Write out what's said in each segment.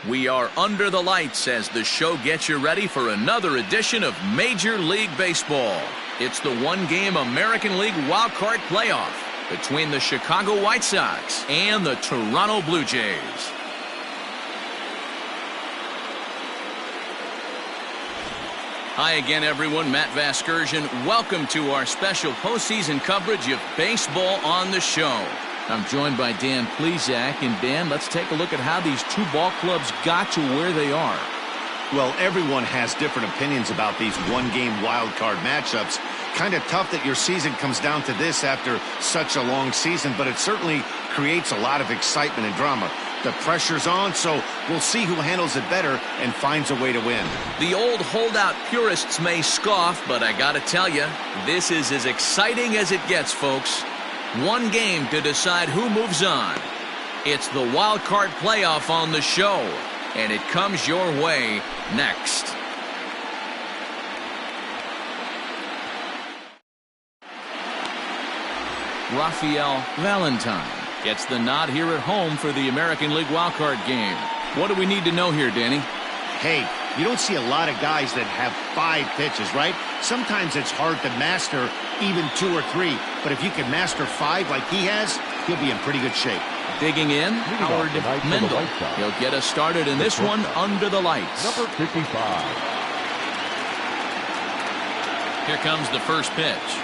We are under the lights as the show gets you ready for another edition of Major League Baseball. It's the one-game American League Wild Card playoff between the Chicago White Sox and the Toronto Blue Jays. Hi again, everyone. Matt Vasgersian. Welcome to our special postseason coverage of baseball on the show. I'm joined by Dan Plesac. And Dan, let's take a look at how these two ball clubs got to where they are. Well, everyone has different opinions about these one-game wild card matchups. Kind of tough that your season comes down to this after such a long season, but it certainly creates a lot of excitement and drama. The pressure's on, so we'll see who handles it better and finds a way to win. The old holdout purists may scoff, but I gotta tell you, this is as exciting as it gets, folks. One game to decide who moves on. It's the wild card playoff on the show, and it comes your way next. Rafael Valentine gets the nod here at home for the American League wildcard game. What do we need to know here, Danny? Hey, you don't see a lot of guys that have 5 pitches, right? Sometimes it's hard to master even 2 or 3, but if you can master 5 like he has, he'll be in pretty good shape. Digging in, Howard Mendel. He'll get us started in this one under the lights. Number 55. Here comes the first pitch.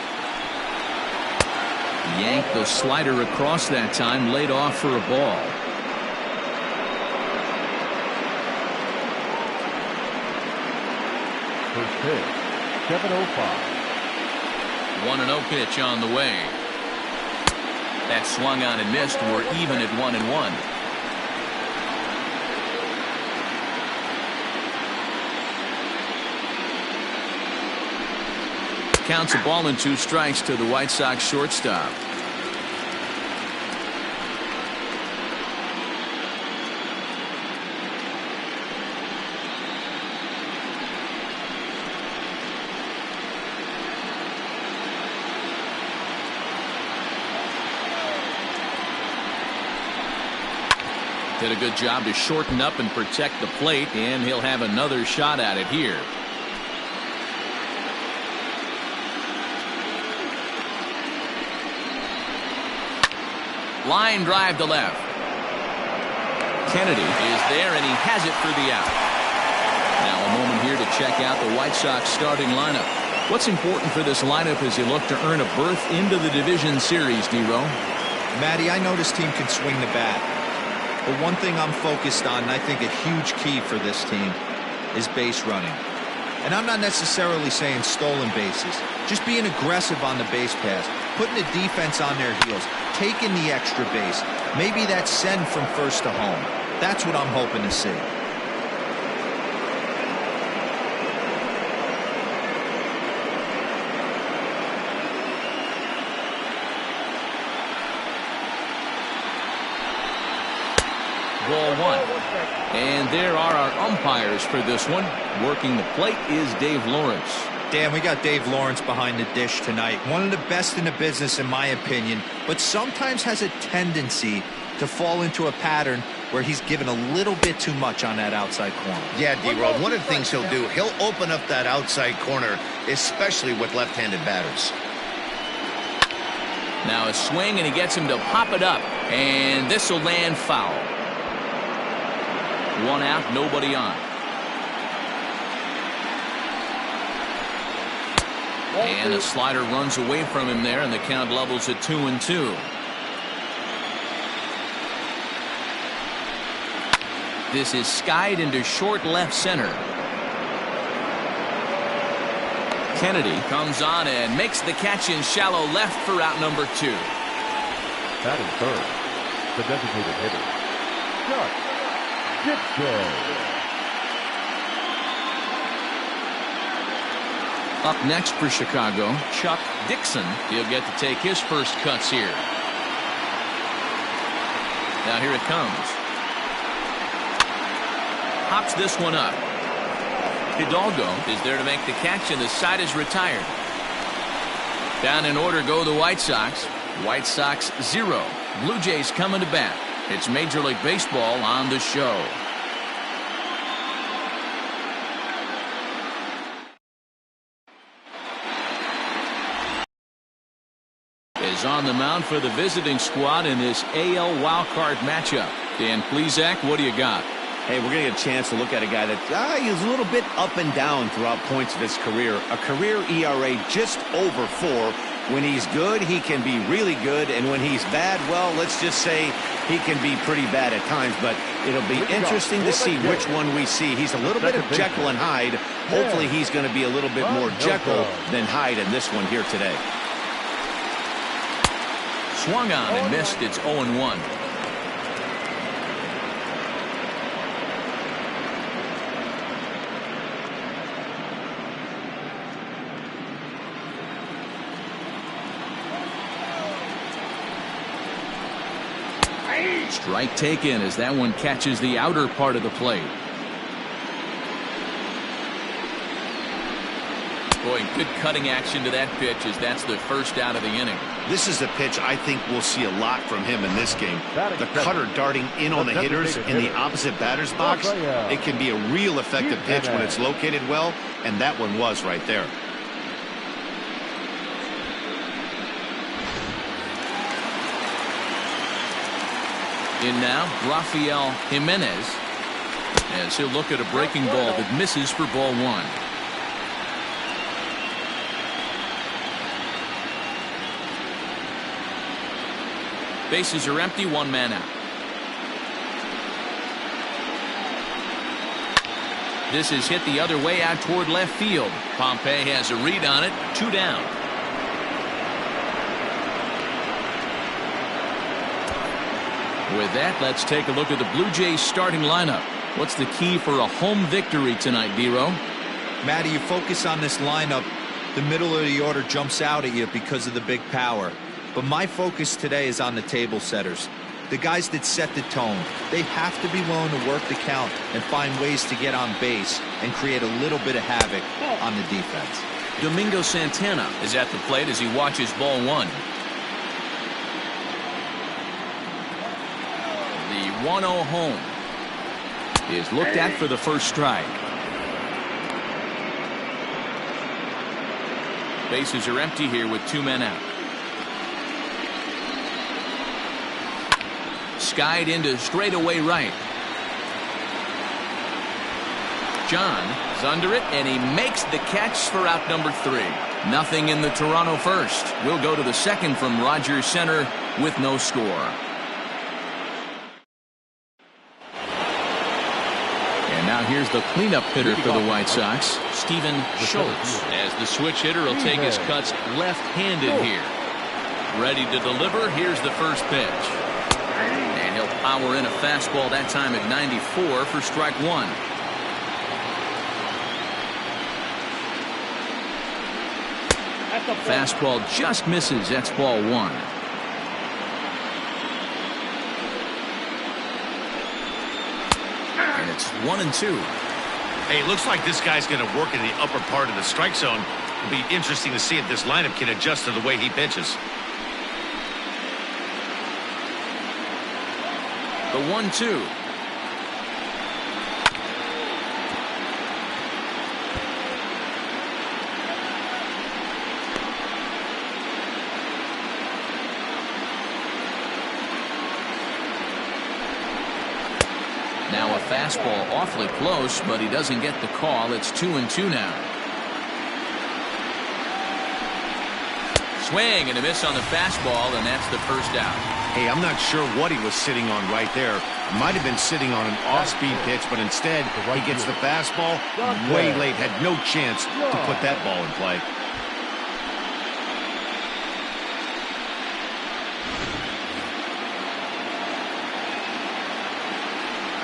Yanked the slider across that time, laid off for a ball. First pitch, 7:05. 1-0 pitch on the way. That swung on and missed. We're even at 1-1. Counts a ball and 2 strikes to the White Sox shortstop. Did a good job to shorten up and protect the plate, and he'll have another shot at it here. Line drive to left. Kennedy is there, and he has it for the out. Now a moment here to check out the White Sox starting lineup. What's important for this lineup as you look to earn a berth into the division series, D-Row? Matty, I know this team can swing the bat. But one thing I'm focused on, and I think a huge key for this team, is base running. And I'm not necessarily saying stolen bases. Just being aggressive on the base pass, putting the defense on their heels, taking the extra base. Maybe that's send from first to home. That's what I'm hoping to see. Ball 1. And there are our umpires for this one. Working the plate is Dave Lawrence. Dan, we got Dave Lawrence behind the dish tonight. One of the best in the business, in my opinion, but sometimes has a tendency to fall into a pattern where he's given a little bit too much on that outside corner. Yeah, D-Rod, one of the things he'll do, he'll open up that outside corner, especially with left-handed batters. Now a swing, and he gets him to pop it up, and this will land foul. 1 out, nobody on. And a slider runs away from him there, and the count levels at 2-2. This is skied into short left center. Kennedy comes on and makes the catch in shallow left for out number 2. Batting third, the designated hitter, Chuck Dixon. Up next for Chicago, Chuck Dixon. He'll get to take his first cuts here. Now here it comes. Hops this one up. Hidalgo is there to make the catch, and the side is retired. Down in order go the White Sox. White Sox 0. Blue Jays coming to bat. It's Major League Baseball on the show. is on the mound for the visiting squad in this AL wildcard matchup. Dan Plesac, what do you got? Hey, we're going to get a chance to look at a guy that he's a little bit up and down throughout points of his career. A career ERA just over 4. When he's good, he can be really good. And when he's bad, well, let's just say he can be pretty bad at times. But it'll be interesting to see which one we see. He's a little bit of Jekyll and Hyde. Hopefully he's going to be a little bit more Jekyll than Hyde in this one here today. Swung on and missed. It's 0-1. Strike taken as that one catches the outer part of the plate. Boy, good cutting action to that pitch as that's the first out of the inning. This is a pitch I think we'll see a lot from him in this game. The cutter darting in on the hitters in the opposite batter's box. It can be a real effective pitch when it's located well, and that one was right there. In now, Rafael Jimenez, as he'll look at a breaking ball that misses for ball 1. Bases are empty, 1 man out. This is hit the other way out toward left field. Pompey has a read on it, 2 down. With that, let's take a look at the Blue Jays starting lineup. What's the key for a home victory tonight, D-Row? Matty, you focus on this lineup, the middle of the order jumps out at you because of the big power. But my focus today is on the table setters, the guys that set the tone. They have to be willing to work the count and find ways to get on base and create a little bit of havoc on the defense. Domingo Santana is at the plate as he watches ball 1. The 1-0 home is looked at for the first strike. Bases are empty here with 2 men out. Skied into straightaway right. John is under it, and he makes the catch for out number 3. Nothing in the Toronto first. We'll go to the second from Rogers Center with no score. Now here's the cleanup hitter for the White Sox, Stephen Schultz, as the switch hitter will take his cuts left-handed here. Ready to deliver. Here's the first pitch. And he'll power in a fastball that time at 94 for strike 1. Fastball just misses. That's ball 1. And it's 1-2. Hey, it looks like this guy's going to work in the upper part of the strike zone. It'll be interesting to see if this lineup can adjust to the way he pitches. The 1-2. Now a fastball awfully close, but he doesn't get the call. It's 2-2 now. Swing and a miss on the fastball, and that's the first out. Hey, I'm not sure what he was sitting on right there. Might have been sitting on an off-speed pitch, but instead he gets the fastball way late. Had no chance to put that ball in play.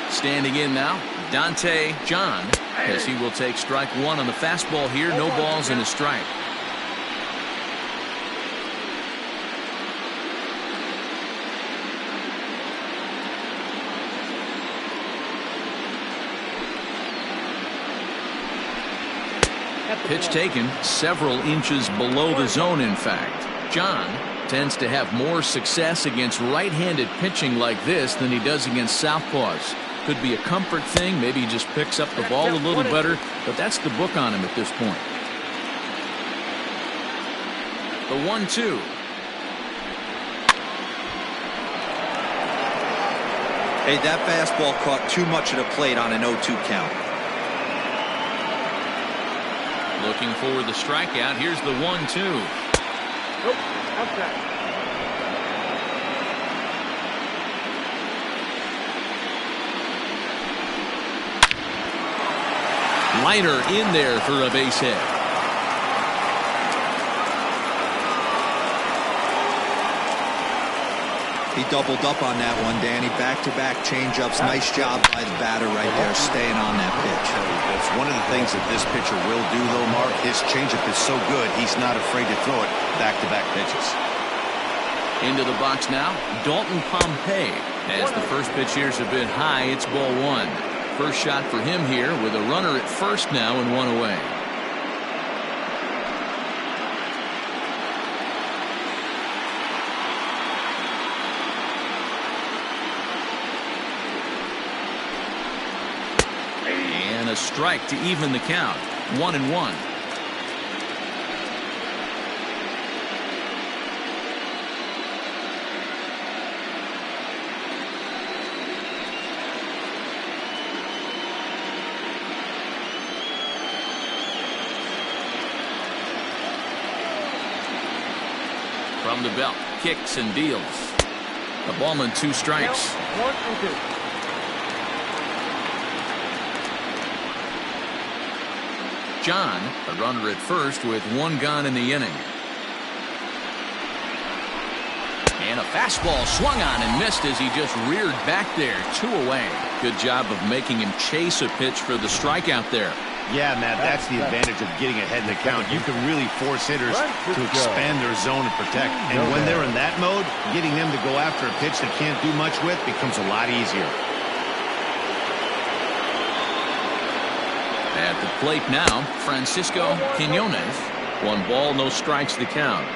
Standing in now, Dante John, as he will take strike 1 on the fastball here. No balls and a strike. Pitch taken several inches below the zone, in fact. John tends to have more success against right-handed pitching like this than he does against southpaws. Could be a comfort thing. Maybe he just picks up the ball a little better, but that's the book on him at this point. The 1-2. Hey, that fastball caught too much of the plate on an 0-2 count. Looking for the strikeout. Here's the 1-2. Nope, outside. Liner in there for a base hit. He doubled up on that one, Danny. Back-to-back changeups. Nice job by the batter right there, staying on that pitch. That's one of the things that this pitcher will do, though, Mark. His changeup is so good, he's not afraid to throw it back-to-back pitches. Into the box now, Dalton Pompey. As the first pitch here is a bit high, it's ball one. First shot for him here with a runner at first now and one away. And a strike to even the count. 1-1. From the belt, kicks and deals. A ball and 2 strikes. 1-2. John, a runner at first with 1 gone in the inning. And a fastball swung on and missed as he just reared back there. 2 away. Good job of making him chase a pitch for the strikeout there. Yeah, Matt, that's the advantage of getting ahead in the count. You can really force hitters to expand their zone and protect. And when they're in that mode, getting them to go after a pitch they can't do much with becomes a lot easier. At the plate now, Francisco Quinones. 1 ball, no strikes the count.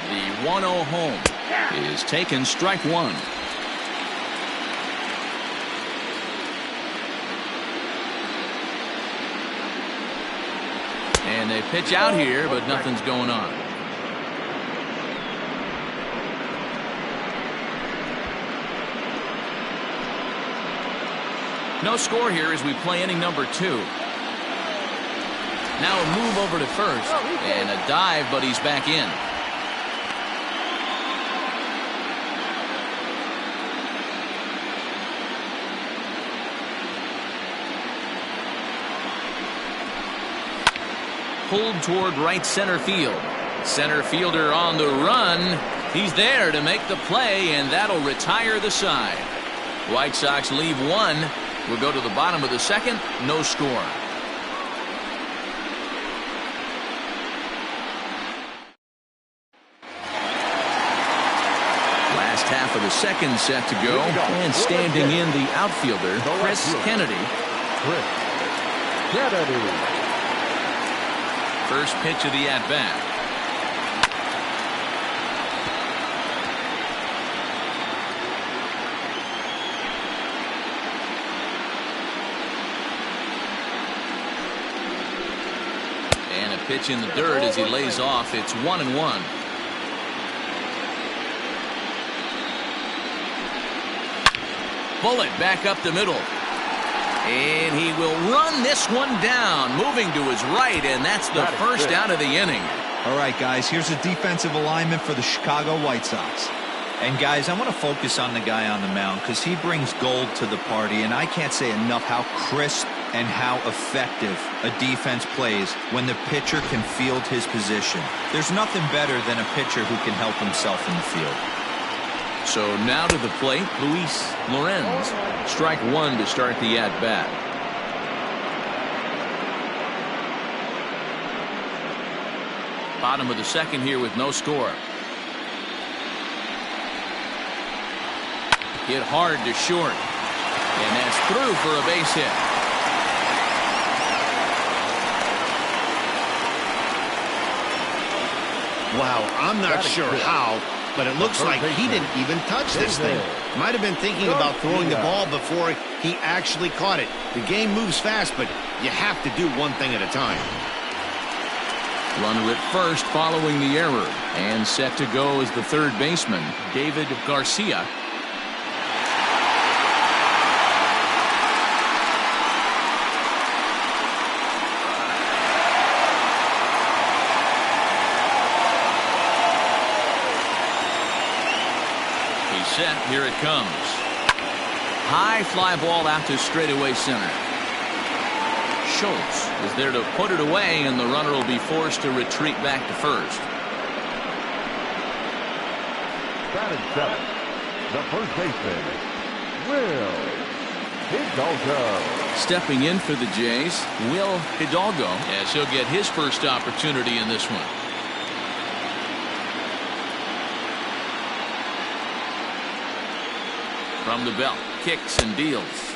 The 1-0 home is taken, strike 1. And they pitch out here, but nothing's going on. No score here as we play inning number 2. Now a move over to first and a dive, but he's back in. Pulled toward right center field. Center fielder on the run. He's there to make the play, and that'll retire the side. White Sox leave 1. We'll go to the bottom of the second. No score. Last half of the second set to go. And standing in the outfielder, Chris Kennedy. Chris Kennedy. First pitch of the at-bat. And a pitch in the dirt as he lays off. It's 1-1. Bullet back up the middle. And he will run this one down, moving to his right, and that's the first out of the inning. All right, guys, here's a defensive alignment for the Chicago White Sox. And, guys, I want to focus on the guy on the mound because he brings gold to the party, and I can't say enough how crisp and how effective a defense plays when the pitcher can field his position. There's nothing better than a pitcher who can help himself in the field. So now to the plate, Luis Lorenz. Strike 1 to start the at-bat. Bottom of the second here with no score. Hit hard to short. And that's through for a base hit. Wow, I'm not sure how, but it looks like he didn't even touch this thing. Might have been thinking about throwing the ball before he actually caught it. The game moves fast, but you have to do one thing at a time. Runner at first following the error. And set to go is the third baseman, David Garcia. He's set. Here it comes. High fly ball out to straightaway center. Schultz is there to put it away, and the runner will be forced to retreat back to first. Batting seventh, the first baseman, Will Hidalgo. Stepping in for the Jays, Will Hidalgo, as he'll get his first opportunity in this one. From the belt, kicks and deals.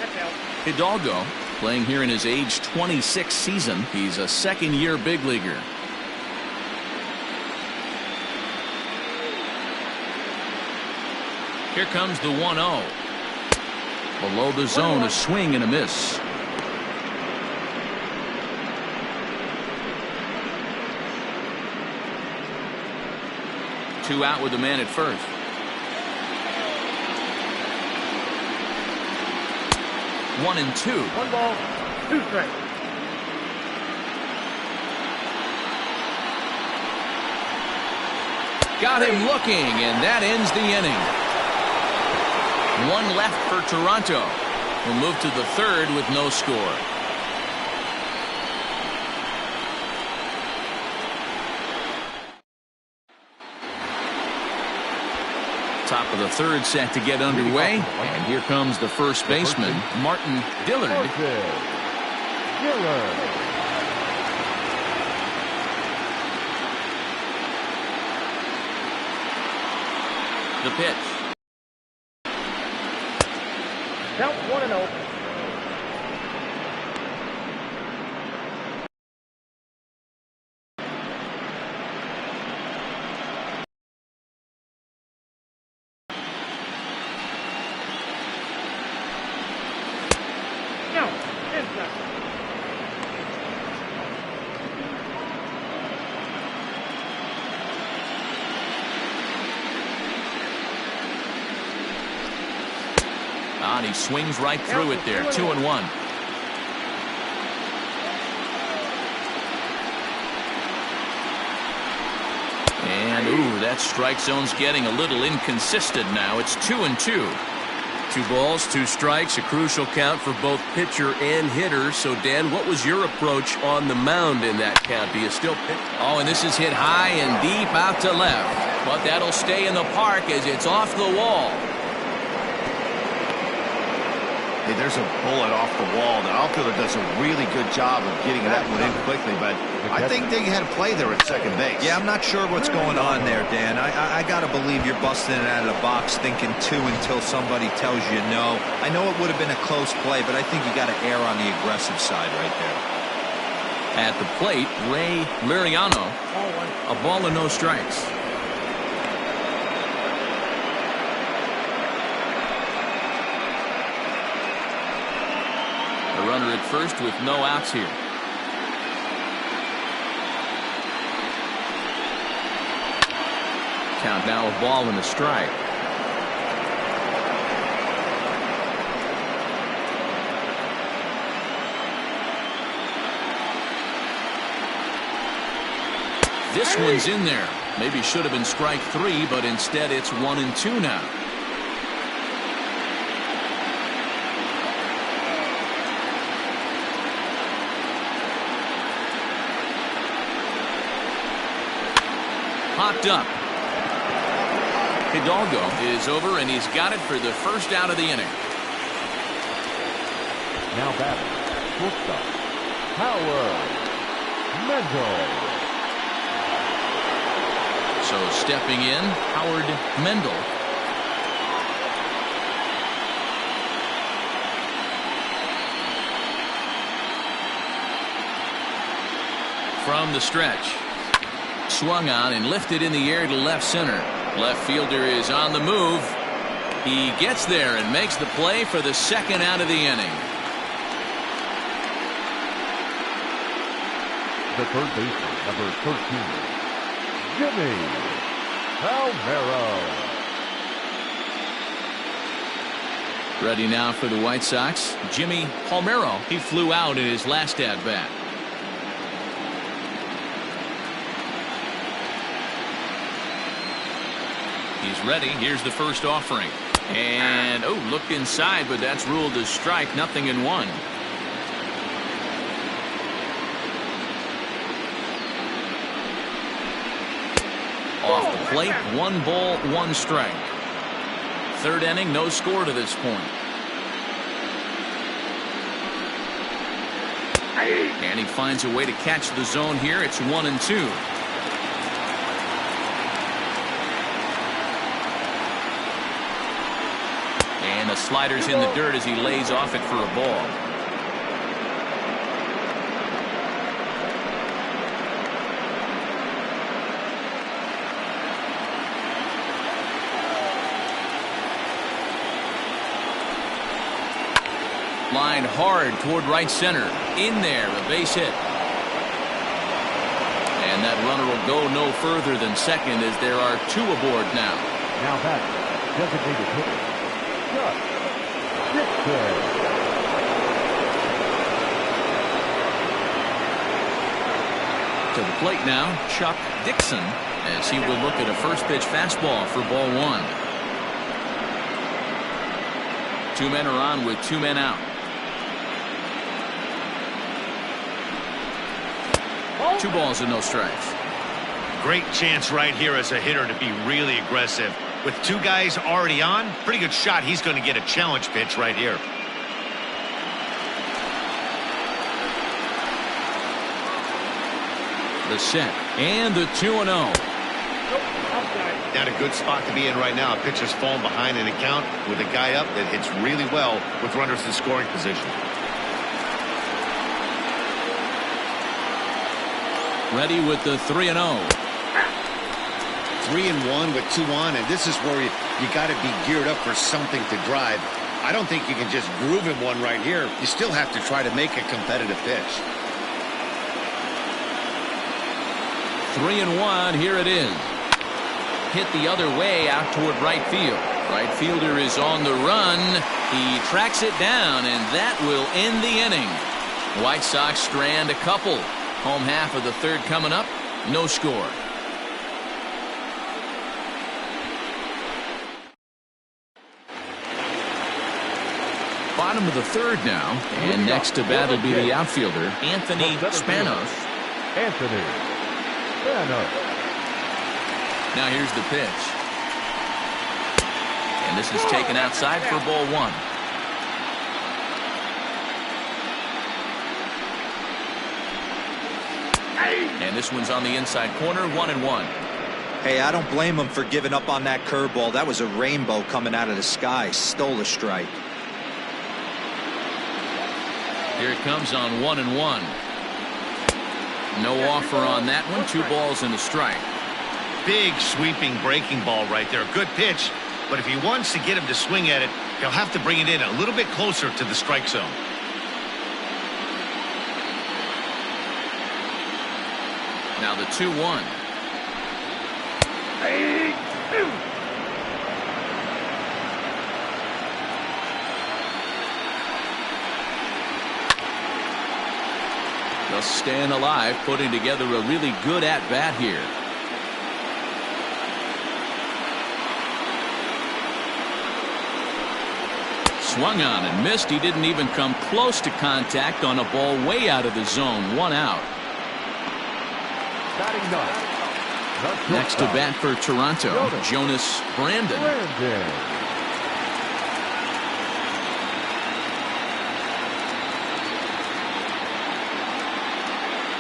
Hidalgo, playing here in his age 26 season. He's a second-year big leaguer. Here comes the 1-0. Below the zone, a swing and a miss. Two out with the man at first. One and two. 1 ball, 2 strikes. Got him looking, and that ends the inning. One left for Toronto. We'll move to the third with no score. Top of the third set to get underway, and here comes the first baseman, Martin Dillard. The pitch. Count 1-0. And he swings right through it there. 2-1. And ooh, that strike zone's getting a little inconsistent now. It's 2-2. 2 balls, 2 strikes, a crucial count for both pitcher and hitter. So, Dan, what was your approach on the mound in that count? Do you still pitch? Oh, and this is hit high and deep out to left. But that'll stay in the park as it's off the wall. Hey, there's a bullet off the wall. The outfielder does a really good job of getting that one in quickly, but I think they had a play there at second base. Yeah, I'm not sure what's going on there, Dan. I got to believe you're busting it out of the box thinking 2 until somebody tells you no. I know it would have been a close play, but I think you got to err on the aggressive side right there. At the plate, Ray Liriano. A ball and no strikes. A runner at first with no outs here. Count now a ball and a strike. This one's in there. Maybe should have been strike 3, but instead it's 1-2 now. Popped up. Hidalgo is over, and he's got it for the first out of the inning. Now batting, shortstop, Howard Mendel. So stepping in, Howard Mendel. From the stretch. Swung on and lifted in the air to left center. Left fielder is on the move. He gets there and makes the play for the second out of the inning. The third baseman, number 13, Jimmy Palmeiro. Ready now for the White Sox, Jimmy Palmeiro. He flew out in his last at-bat. He's ready. Here's the first offering. And, oh, looked inside, but that's ruled a strike. 0-1. Off the plate, 1 ball, 1 strike. Third inning, no score to this point. And he finds a way to catch the zone here. It's 1-2. And the slider's in the dirt as he lays off it for a ball. Line hard toward right center. In there, a base hit. And that runner will go no further than second as there are 2 aboard now. Now back, designated hitter, Chuck Dixon. To the plate now, Chuck Dixon, as he will look at a first pitch fastball for ball 1. 2 men are on with 2 men out. Two balls and no strikes. Great chance right here as a hitter to be really aggressive. With 2 guys already on, pretty good shot he's going to get a challenge pitch right here. The set and the 2-0. Not a good spot to be in right now. A pitcher's falling behind in a count with a guy up that hits really well with runners in scoring position. Ready with the 3-0. 3-1 with 2 on, and this is where you got to be geared up for something to drive. I don't think you can just groove him one right here. You still have to try to make a competitive pitch. 3-1. Here it is. Hit the other way out toward right field. Right fielder is on the run. He tracks it down, and that will end the inning. White Sox strand a couple. Home half of the third coming up. No score. Bottom of the third now. And next to bat will be the outfielder, Anthony Spanos. Anthony Spanos. Now here's the pitch. And this is taken outside for ball 1. And this one's on the inside corner, 1-1. Hey, I don't blame him for giving up on that curveball. That was a rainbow coming out of the sky. Stole a strike. Here it comes on 1-1. No offer on that one. 2 balls and a strike. Big sweeping breaking ball right there. Good pitch, but if he wants to get him to swing at it, he'll have to bring it in a little bit closer to the strike zone. Now the 2-1. Just staying alive, putting together a really good at-bat here. Swung on and missed. He didn't even come close to contact on a ball way out of the zone. 1 out. Next to bat for Toronto, Jonas Brandon.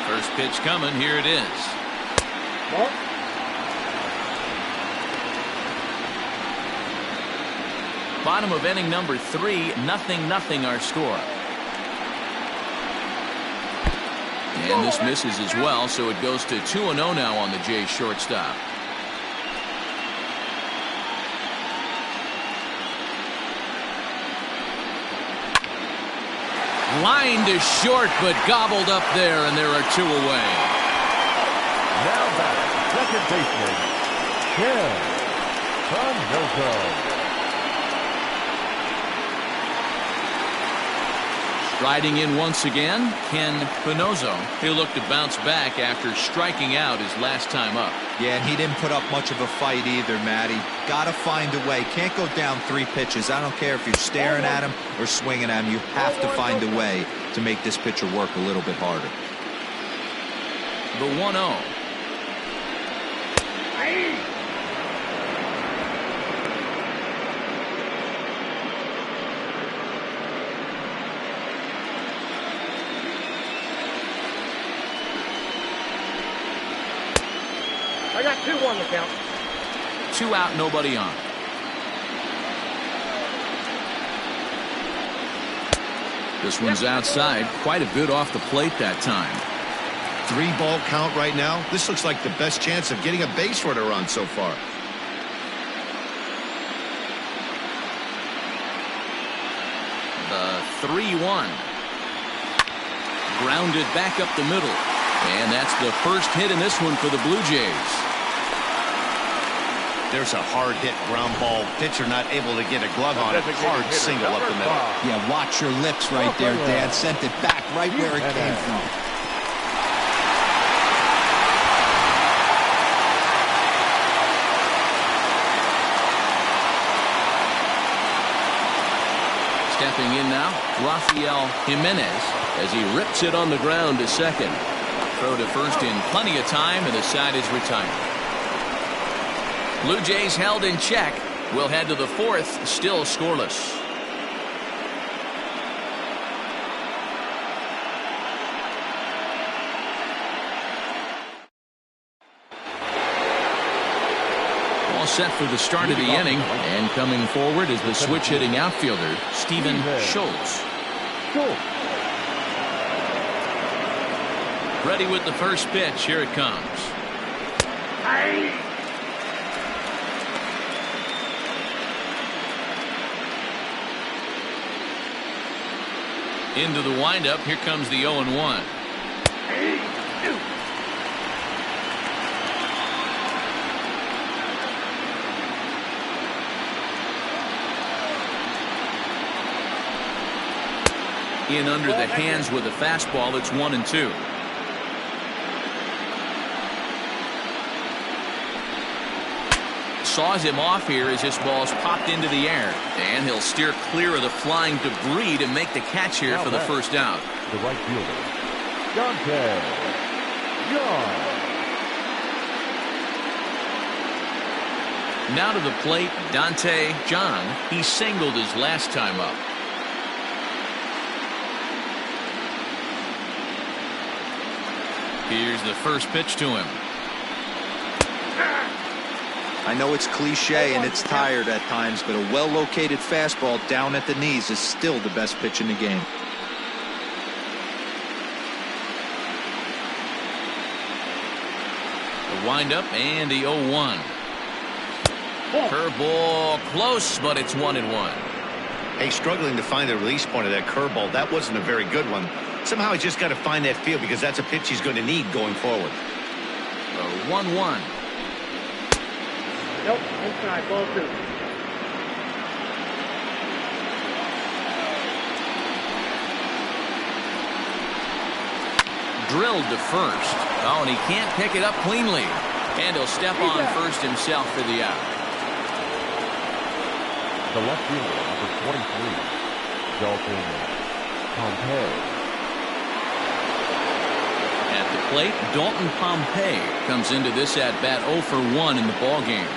First pitch coming. Here it is. Bottom of inning number 3, 0-0 our score. And this misses as well, so it goes to 2-0 now on the Jays shortstop. Line to short, but gobbled up there, and there are 2 away. Now back, second baseman, Ken Panozo. Striding in once again, Ken Panozo. He'll look to bounce back after striking out his last time up. Yeah, and he didn't put up much of a fight either, Matty. Got to find a way. Can't go down 3 pitches. I don't care if you're staring at him or swinging at him. You have to find a way to make this pitcher work a little bit harder. The 1-0. I got 2 on the count. 2 out, nobody on. This one's outside. Quite a bit off the plate that time. 3-ball count right now. This looks like the best chance of getting a base runner on so far. The 3-1. Grounded back up the middle. And that's the first hit in this one for the Blue Jays. There's a hard hit ground ball. Pitcher not able to get a glove on it. Hard single up the middle. Yeah, watch your lips right there, Dad. Sent it back right where it came from. Stepping in now, Rafael Jimenez as he rips it on the ground to second. Throw to first in plenty of time, and the side is retired. Blue Jays held in check. We'll head to the 4th, still scoreless. All set for the start of the inning, and coming forward is the switch-hitting outfielder, Stephen Schultz. Ready with the first pitch. Here it comes. Into the windup. Here comes the 0-1. In under the hands with a fastball. It's 1-2. Saws him off here as this ball's popped into the air, and he'll steer clear of the flying debris to make the catch here for the first out. The right fielder, Dante John. Now to the plate, Dante John. He singled his last time up. Here's the first pitch to him. I know it's cliche and it's tired at times, but a well-located fastball down at the knees is still the best pitch in the game. The windup and the 0-1. Curveball close, but it's 1-1. Hey, struggling to find the release point of that curveball. That wasn't a very good one. Somehow he's just got to find that feel, because that's a pitch he's going to need going forward. The 1-1. Nope, inside, ball 2. Drilled to first. Oh, and he can't pick it up cleanly. And he'll step on first himself for the out. The left fielder, number 23, Dalton Pompey. At the plate, Dalton Pompey comes into this at-bat 0 for 1 in the ballgame.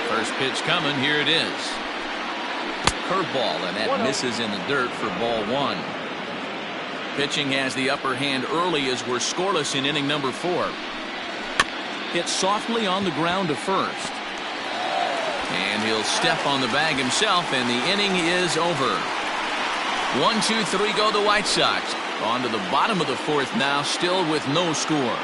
First pitch coming. Here it is. Curveball, and that misses in the dirt for ball 1. Pitching has the upper hand early as we're scoreless in inning number 4. Hit softly on the ground to first. And he'll step on the bag himself, and the inning is over. 1, 2, 3 go the White Sox. On to the bottom of the 4th now, still with no score.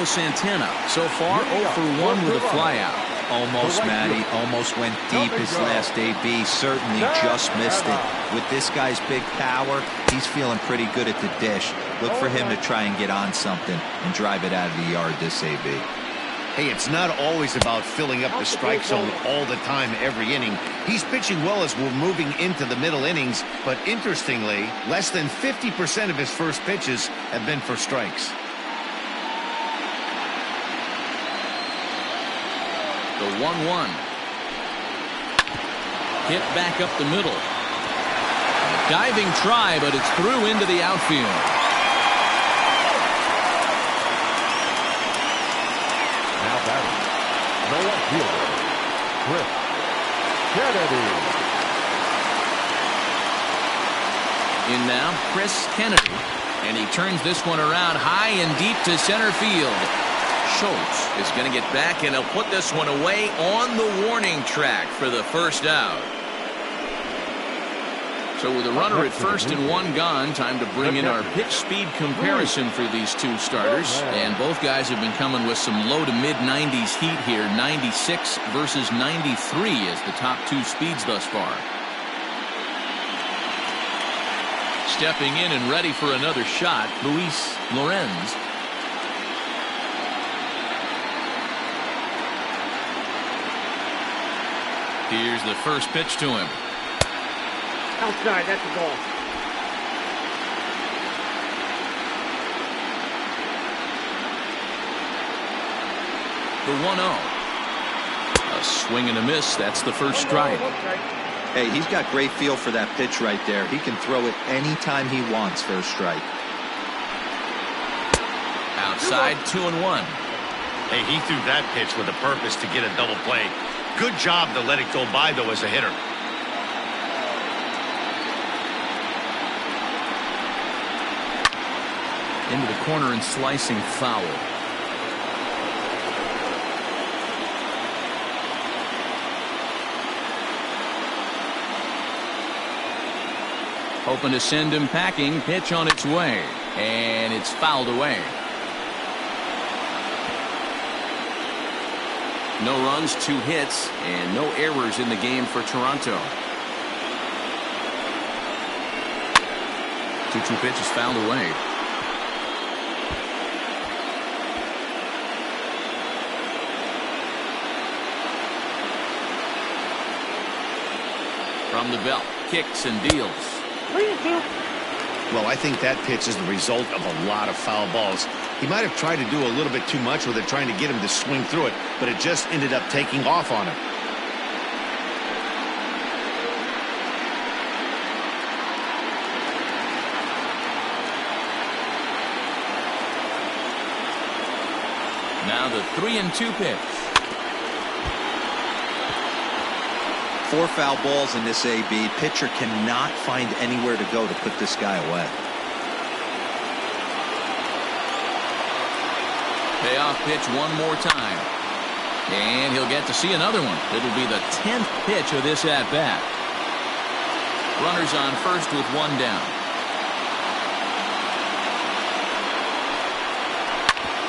Carlos Santana. So far, 0 for 1 with a flyout. Almost, Matty. Almost went deep his last AB. Certainly just missed it. With this guy's big power, he's feeling pretty good at the dish. Look for him to try and get on something and drive it out of the yard this AB. Hey, it's not always about filling up the strike zone all the time every inning. He's pitching well as we're moving into the middle innings, but interestingly, less than 50% of his first pitches have been for strikes. The 1-1. Hit back up the middle. A diving try, but it's through into the outfield. Now batting, no left fielder, Chris Kennedy. In now, Chris Kennedy. And he turns this one around high and deep to center field. Schultz is going to get back, and he'll put this one away on the warning track for the first out. So with a runner at first and one gone, time to bring in our pitch speed comparison for these two starters. And both guys have been coming with some low to mid 90s heat here. 96 versus 93 is the top two speeds thus far. Stepping in and ready for another shot, Luis Lorenz. Here's the first pitch to him. Outside, that's a ball. The 1-0. A swing and a miss. That's the first strike. Hey, he's got great feel for that pitch right there. He can throw it anytime he wants for a strike. Outside, 2-1. Hey, he threw that pitch with a purpose to get a double play. Good job to let it go by, though, as a hitter. Into the corner and slicing foul. Hoping to send him packing. Pitch on its way. And it's fouled away. No runs, 2 hits, and no errors in the game for Toronto. 2-2 pitch is fouled away. From the belt, kicks and deals. 3-2. Well, I think that pitch is the result of a lot of foul balls. He might have tried to do a little bit too much with it, trying to get him to swing through it, but it just ended up taking off on him. Now the 3-2 pitch. 4 foul balls in this AB. Pitcher cannot find anywhere to go to put this guy away. Payoff pitch one more time. And he'll get to see another one. It'll be the 10th pitch of this at-bat. Runners on first with 1 down.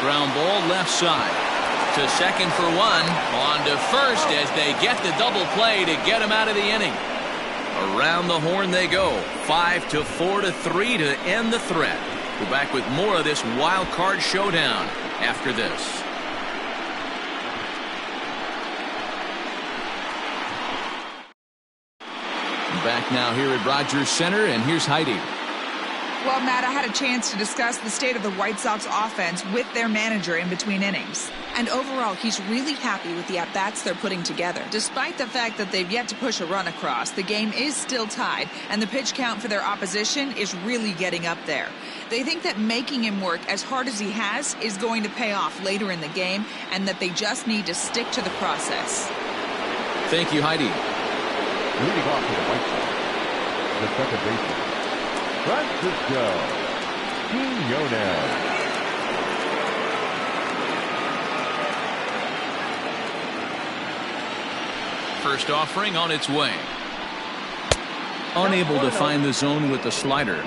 Ground ball left side. To second for 1. On to first as they get the double play to get him out of the inning. Around the horn they go. 5-4-3 to end the threat. We're back with more of this wild card showdown after this. Back now here at Rogers Center, and here's Heidi. Well, Matt, I had a chance to discuss the state of the White Sox offense with their manager in between innings. And overall, he's really happy with the at-bats they're putting together. Despite the fact that they've yet to push a run across, the game is still tied, and the pitch count for their opposition is really getting up there. They think that making him work as hard as he has is going to pay off later in the game, and that they just need to stick to the process. Thank you, Heidi. Leading off to the White Sox, the second baseman, Francisco Quinones. First offering on its way. Unable to find the zone with the slider.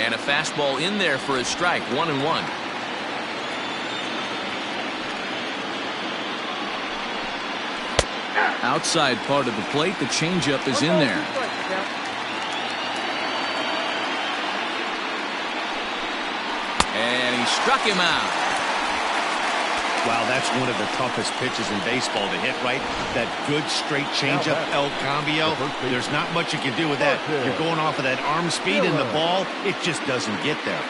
And a fastball in there for a strike, 1-1. Outside part of the plate, the changeup is in there. And he struck him out. Wow, that's one of the toughest pitches in baseball to hit, right? That good straight changeup, El Cambio. There's not much you can do with that. You're going off of that arm speed, and the ball, it just doesn't get there.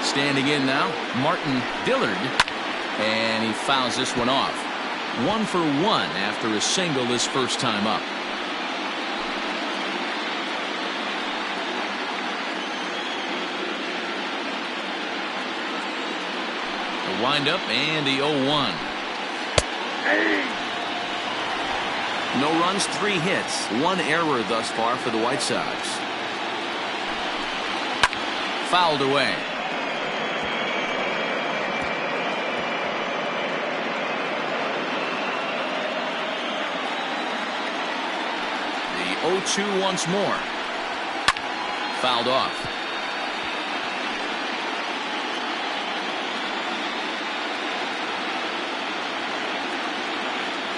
Standing in now, Martin Dillard. And he fouls this one off. 1 for 1 after a single his first time up. The windup and the 0-1. No runs, 3 hits, 1 error thus far for the White Sox. Fouled away. The 0-2 once more. Fouled off.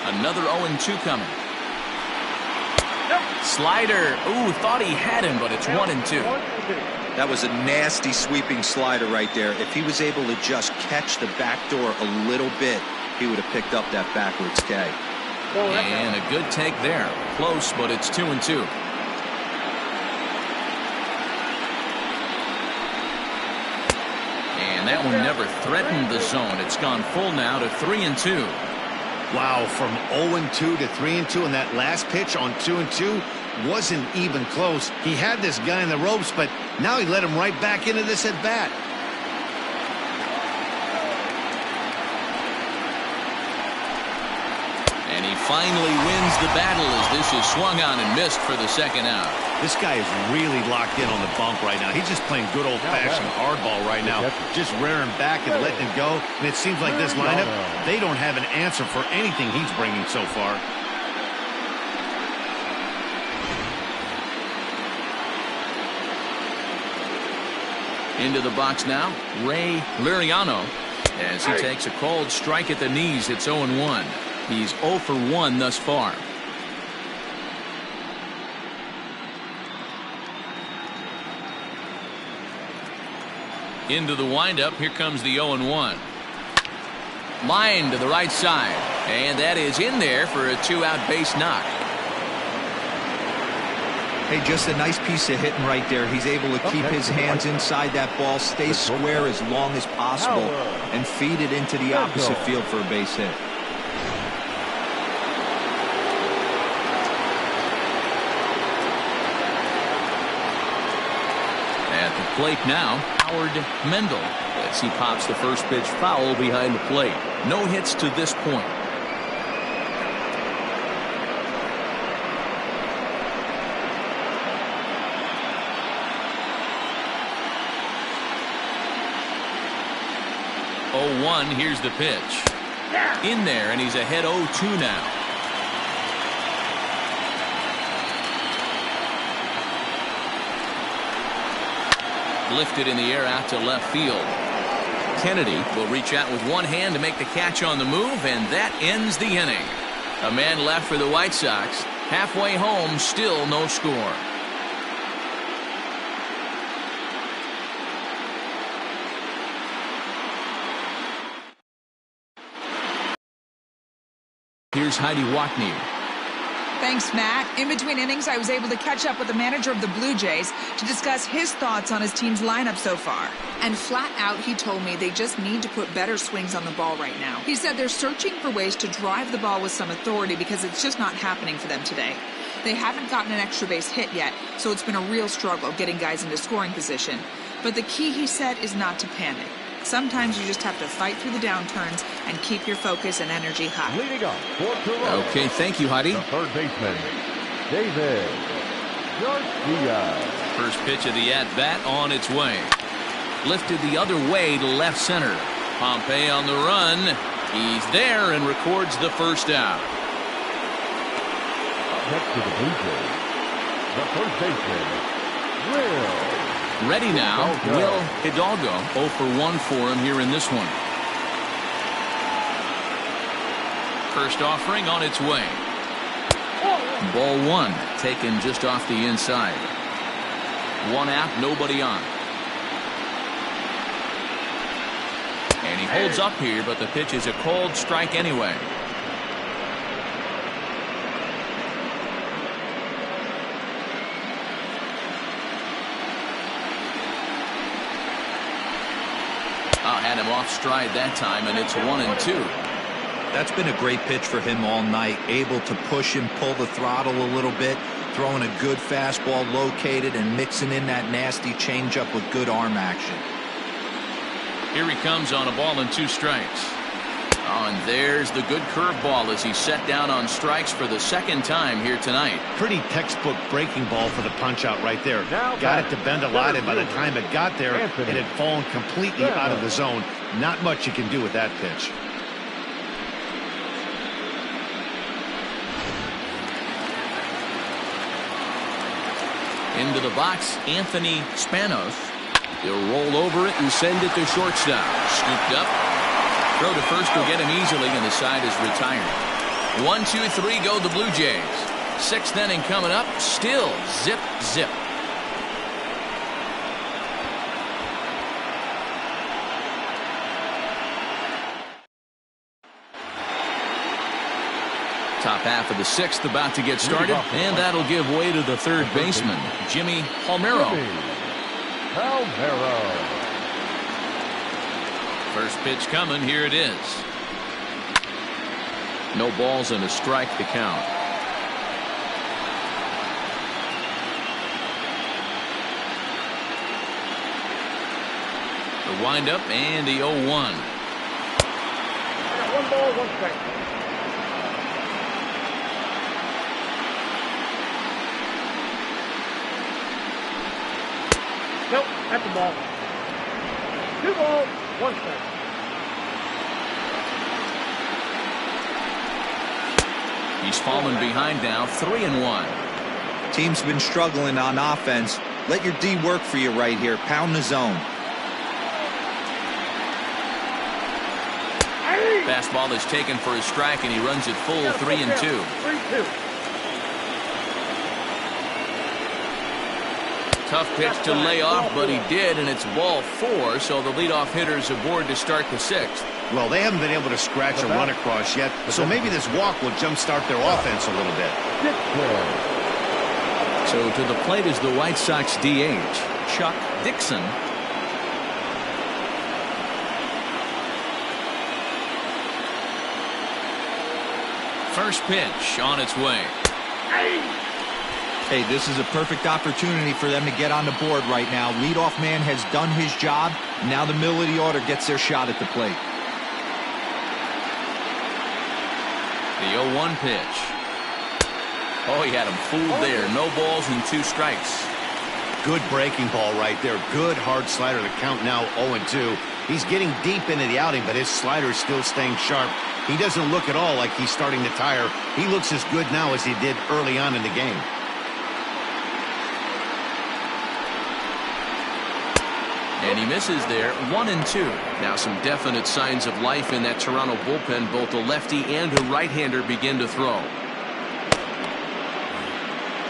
Another 0-2 coming. Slider. Ooh, thought he had him, but it's 1-2. That was a nasty sweeping slider right there. If he was able to just catch the back door a little bit, he would have picked up that backwards K. And a good take there. Close, but it's 2-2. And that one never threatened the zone. It's gone full now to 3-2. Wow, from 0-2 to 3-2, and that last pitch on 2-2 wasn't even close. He had this guy in the ropes, but now he let him right back into this at bat. And he finally wins the battle as this is swung on and missed for the second out. This guy is really locked in on the bump right now. He's just playing good old-fashioned hardball right now, just rearing back and letting it go. And it seems like this lineup, they don't have an answer for anything he's bringing so far. Into the box now, Ray Liriano, as he takes a cold strike at the knees. It's 0-1. He's 0 for 1 thus far. Into the windup. Here comes the 0-1. Line to the right side. And that is in there for a 2-out base knock. Hey, just a nice piece of hitting right there. He's able to keep his hands inside that ball, stay square as long as possible, and feed it into the opposite field for a base hit. At the plate now, Howard Mendel, as he pops the first pitch foul behind the plate. No hits to this point. Here's the pitch. In there, and he's ahead 0-2 now. Lifted in the air out to left field. Kennedy will reach out with one hand to make the catch on the move, and that ends the inning. A man left for the White Sox. Halfway home, still no score. Here's Heidi Watney. Thanks, Matt. In between innings, I was able to catch up with the manager of the Blue Jays to discuss his thoughts on his team's lineup so far. And flat out, he told me they just need to put better swings on the ball right now. He said they're searching for ways to drive the ball with some authority because it's just not happening for them today. They haven't gotten an extra base hit yet, so it's been a real struggle getting guys into scoring position. But the key, he said, is not to panic. Sometimes you just have to fight through the downturns and keep your focus and energy high. Leading off for Toronto. Okay, thank you, Heidi. The third baseman, David Garcia. First pitch of the at-bat on its way. Lifted the other way to left center. Pompey on the run. He's there and records the first out. Next to the Blue Jays, the first baseman, Will. Ready now, Will Hidalgo. 0 for 1 for him here in this one. First offering on its way. Ball 1 taken just off the inside. 1 out, nobody on. And he holds up here, but the pitch is a cold strike anyway. Had him off stride that time, and it's 1-2. That's been a great pitch for him all night. Able to push and pull the throttle a little bit, throwing a good fastball located and mixing in that nasty changeup with good arm action. Here he comes on a ball and 2 strikes. Oh, and there's the good curveball as he's set down on strikes for the second time here tonight. Pretty textbook breaking ball for the punch out right there. Got it to bend a lot, and by the time it got there, it had fallen completely out of the zone. Not much you can do with that pitch. Into the box, Anthony Spanos. He'll roll over it and send it to shortstop. Scooped up. Throw to first will get him easily, and the side is retired. 1, 2, 3 go the Blue Jays. 6th inning coming up. Still zip, zip. Top half of the 6th about to get started, and that'll give way to the third baseman, Jimmy Palmeiro. First pitch coming. Here it is. No balls and a strike to count. The windup and the 0-1. 1 ball, 1 strike. Nope, that's a ball. 2 balls, 1 strike. He's fallen behind now, 3-1. Team's been struggling on offense. Let your D work for you right here. Pound the zone. Fastball is taken for a strike, and he runs it full 3-2. 3-2. Tough pitch to lay off, but he did, and it's ball 4, so the leadoff hitter's aboard to start the 6th. Well, they haven't been able to scratch a run across yet, so maybe this walk will jumpstart their offense a little bit. So to the plate is the White Sox DH, Chuck Dixon. First pitch on its way. Hey, this is a perfect opportunity for them to get on the board right now. Leadoff man has done his job. Now the middle of the order gets their shot at the plate. The 0-1 pitch. Oh, he had him fooled there. No balls and 2 strikes. Good breaking ball right there. Good hard slider. The count now 0-2. He's getting deep into the outing, but his slider's still staying sharp. He doesn't look at all like he's starting to tire. He looks as good now as he did early on in the game. And he misses there, 1-2. Now some definite signs of life in that Toronto bullpen. Both a lefty and a right-hander begin to throw.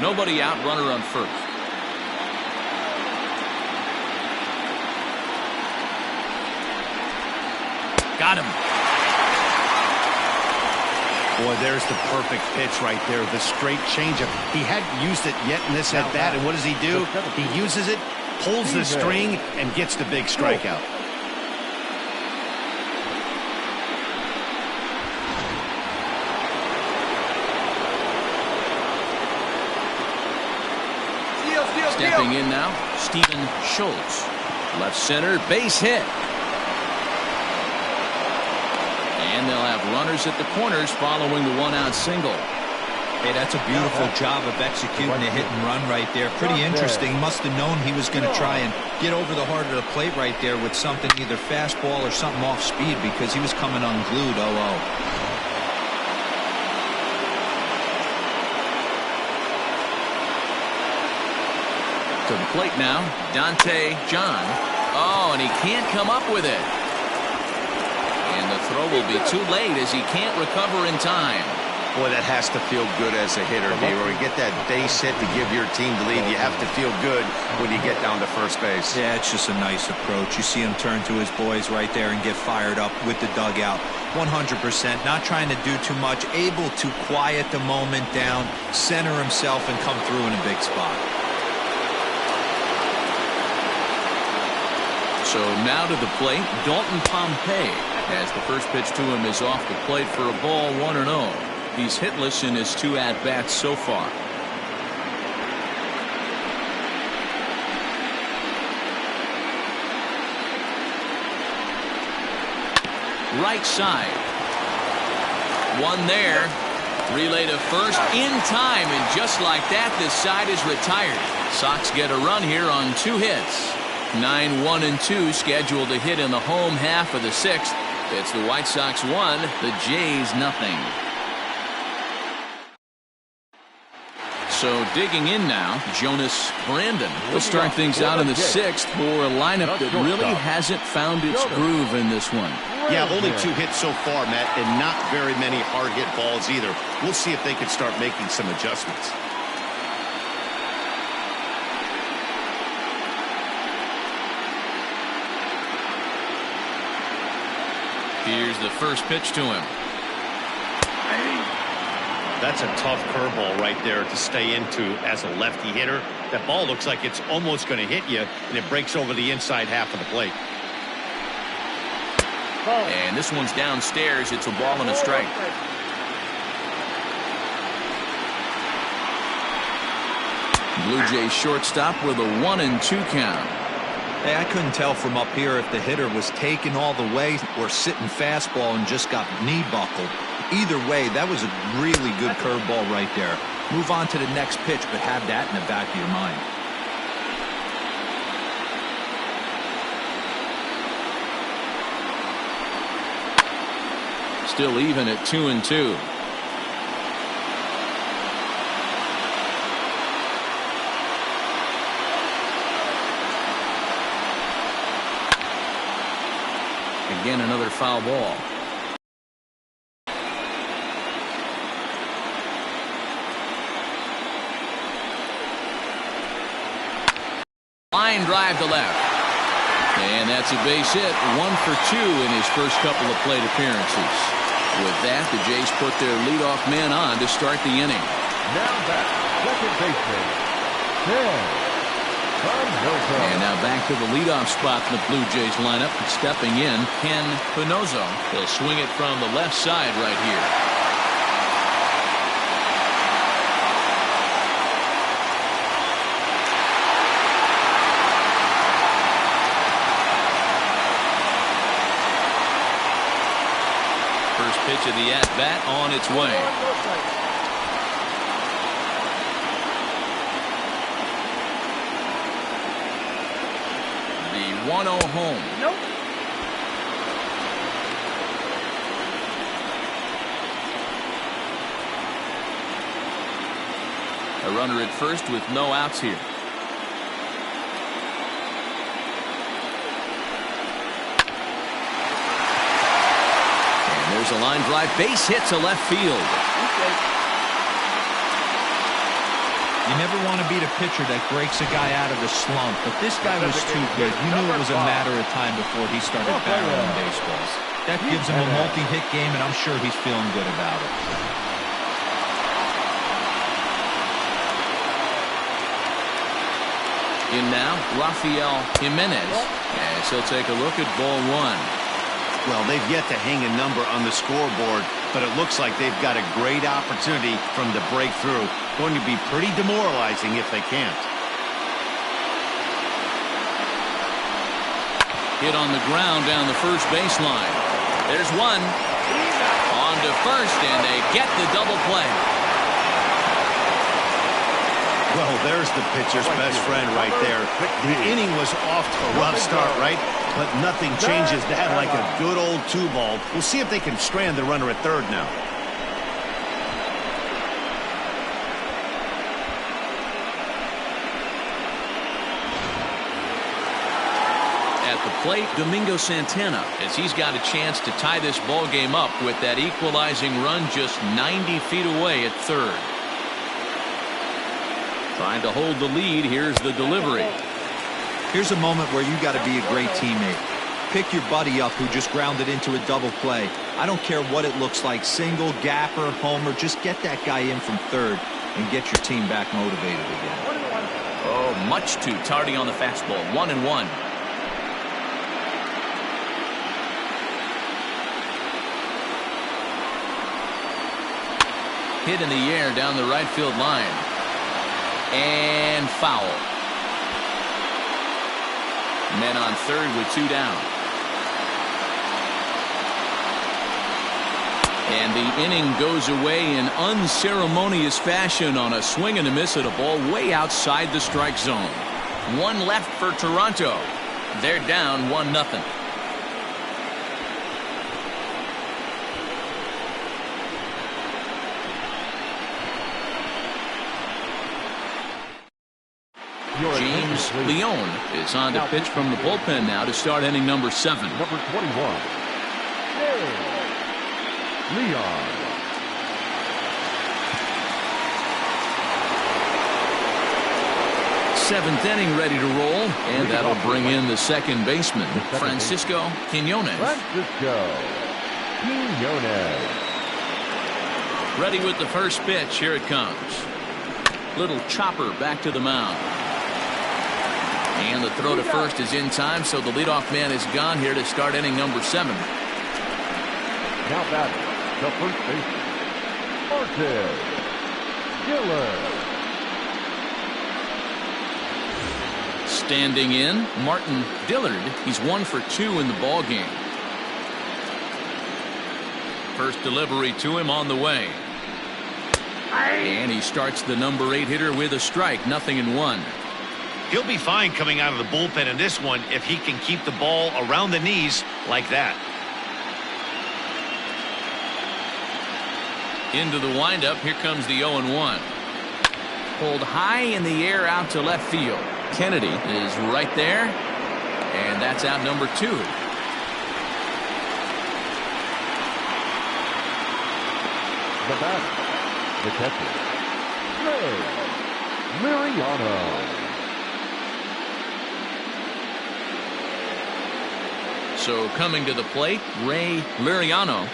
Nobody out, runner on first. Got him. Boy, there's the perfect pitch right there. The straight changeup. He hadn't used it yet in this at-bat, and what does he do? He uses it, pulls the string, and gets the big strikeout. Stepping in now, Stephen Schultz. Left center, base hit. And they'll have runners at the corners following the 1-out single. Hey, that's a beautiful job of executing a hit and run right there. Pretty interesting. Must have known he was going to try and get over the heart of the plate right there with something, either fastball or something off speed, because he was coming unglued. 0-0. To the plate now, Dante John. Oh, and he can't come up with it. And the throw will be too late as he can't recover in time. Boy, that has to feel good as a hitter, D-Roy. Get that base hit to give your team the lead. You have to feel good when you get down to first base. Yeah, it's just a nice approach. You see him turn to his boys right there and get fired up with the dugout. 100%. Not trying to do too much. Able to quiet the moment down, center himself, and come through in a big spot. So now to the plate, Dalton Pompey, as the first pitch to him is off the plate for a ball, 1-0. He's hitless in his 2 at-bats so far. Right side. One there. Relay to first in time, and just like that, this side is retired. Sox get a run here on 2 hits. 9-1-2 scheduled to hit in the home half of the 6th. It's the White Sox 1, the Jays 0. So digging in now, Jonas Brandon will start things out in the 6th for a lineup that really hasn't found its groove in this one. Yeah, only 2 hits so far, Matt, and not very many hard hit balls either. We'll see if they can start making some adjustments. Here's the first pitch to him. That's a tough curveball right there to stay into as a lefty hitter. That ball looks like it's almost going to hit you, and it breaks over the inside half of the plate. And this one's downstairs. It's a ball and a strike. Blue Jays shortstop with a 1-2 count. Hey, I couldn't tell from up here if the hitter was taken all the way or sitting fastball and just got knee buckled. Either way, that was a really good curveball right there. Move on to the next pitch, but have that in the back of your mind. Still even at 2-2. Again, another foul ball. Line drive to left. And that's a base hit. 1 for 2 in his first couple of plate appearances. With that, the Jays put their leadoff man on to start the inning. Now back, second baseman, Ken Penozo. And now back to the leadoff spot in the Blue Jays lineup. Stepping in, Ken Penozo. He'll swing it from the left side right here. First pitch of the at-bat on its way. The 1-0 home. Nope. A runner at first with no outs here. There's a line drive, base hit to left field. You never want to beat a pitcher that breaks a guy out of the slump, but this guy was too good. You knew it was a matter of time before he started barreling baseballs. That gives him a multi-hit game, and I'm sure he's feeling good about it. In now, Rafael Jimenez, as he'll take a look at ball 1. Well, they've yet to hang a number on the scoreboard, but it looks like they've got a great opportunity from the breakthrough. Going to be pretty demoralizing if they can't. Hit on the ground down the first baseline. There's one. On to first, and they get the double play. Well, there's the pitcher's best friend right there. The inning was off to a rough start, right? But nothing changes that like a good old 2-ball. We'll see if they can strand the runner at third now. At the plate, Domingo Santana, as he's got a chance to tie this ball game up with that equalizing run just 90 feet away at third. Trying to hold the lead. Here's the delivery. Here's a moment where you got to be a great teammate. Pick your buddy up who just grounded into a double play. I don't care what it looks like, single, gapper, homer, just get that guy in from third and get your team back motivated again. Oh, much too tardy on the fastball. 1-1. Hit in the air down the right field line. And foul. Men on third with 2 down. And the inning goes away in unceremonious fashion on a swing and a miss at a ball way outside the strike zone. 1 left for Toronto. They're down 1-0. James Leone is on to pitch from the bullpen now to start inning number 7. Number 21, Leon. Seventh inning ready to roll, and that'll bring in the second baseman, Francisco Quinones. Ready with the first pitch. Here it comes. Little chopper back to the mound. And the throw to first is in time, so the leadoff man is gone here to start inning number 7. Now batting, the first baseman, Martin Dillard. Standing in, Martin Dillard. He's 1 for 2 in the ball game. First delivery to him on the way. And he starts the number 8 hitter with a strike. 0-1. He'll be fine coming out of the bullpen in this one if he can keep the ball around the knees like that. Into the windup. Here comes the 0-1. Pulled high in the air out to left field. Kennedy is right there. And that's out number 2. The batter, the catcher, Ray Liriano. So coming to the plate, Ray Liriano.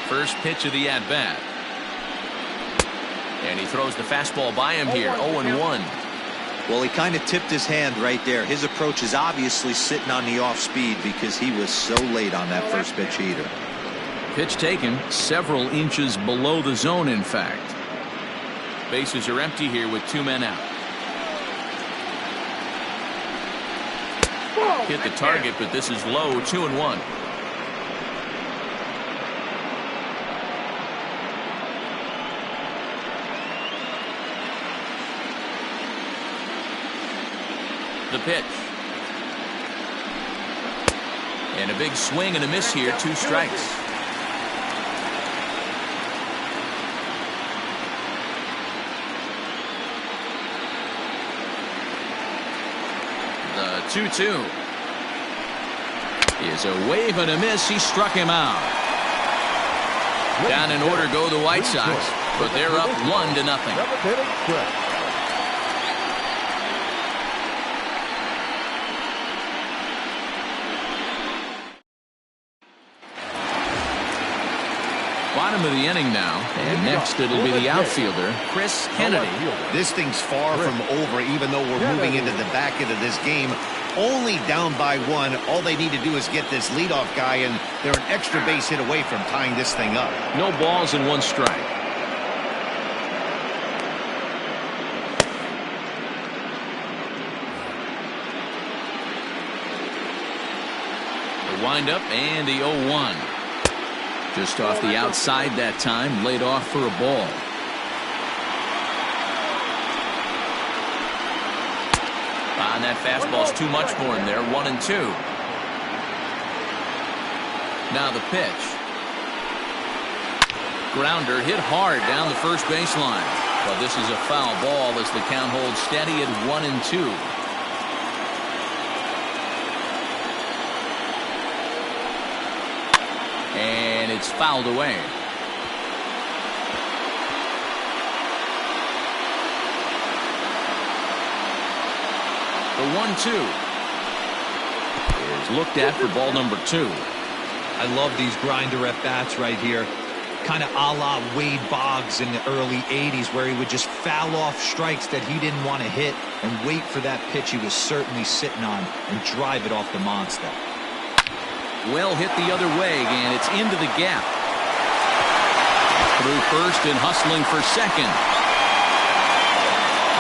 First pitch of the at-bat. And he throws the fastball by him here. 0-1. Well, he kind of tipped his hand right there. His approach is obviously sitting on the off speed because he was so late on that first pitch heater. Pitch taken several inches below the zone, in fact. Bases are empty here with 2 men out. Hit the target, but this is low. 2-1. The pitch. And a big swing and a miss here. 2 strikes. The 2-2 is a wave and a miss. He struck him out. Down in order go the White Sox, but they're up 1-0. Bottom of the inning now, and next it'll be the outfielder, Chris Kennedy. This thing's far from over, even though we're moving into the back end of this game. Only down by 1. All they need to do is get this leadoff guy, and they're an extra base hit away from tying this thing up. No balls and 1 strike. The windup and the 0-1. Just off the outside that time, laid off for a ball. And that fastball's too much for him there. 1-2. Now the pitch. Grounder hit hard down the first baseline. But this is a foul ball as the count holds steady at 1-2. And it's fouled away. The 1-2 is looked at for ball number 2. I love these grinder at bats right here. Kind of a la Wade Boggs in the early 80s, where he would just foul off strikes that he didn't want to hit and wait for that pitch he was certainly sitting on and drive it off the monster. Well hit the other way, and it's into the gap. Through first and hustling for second.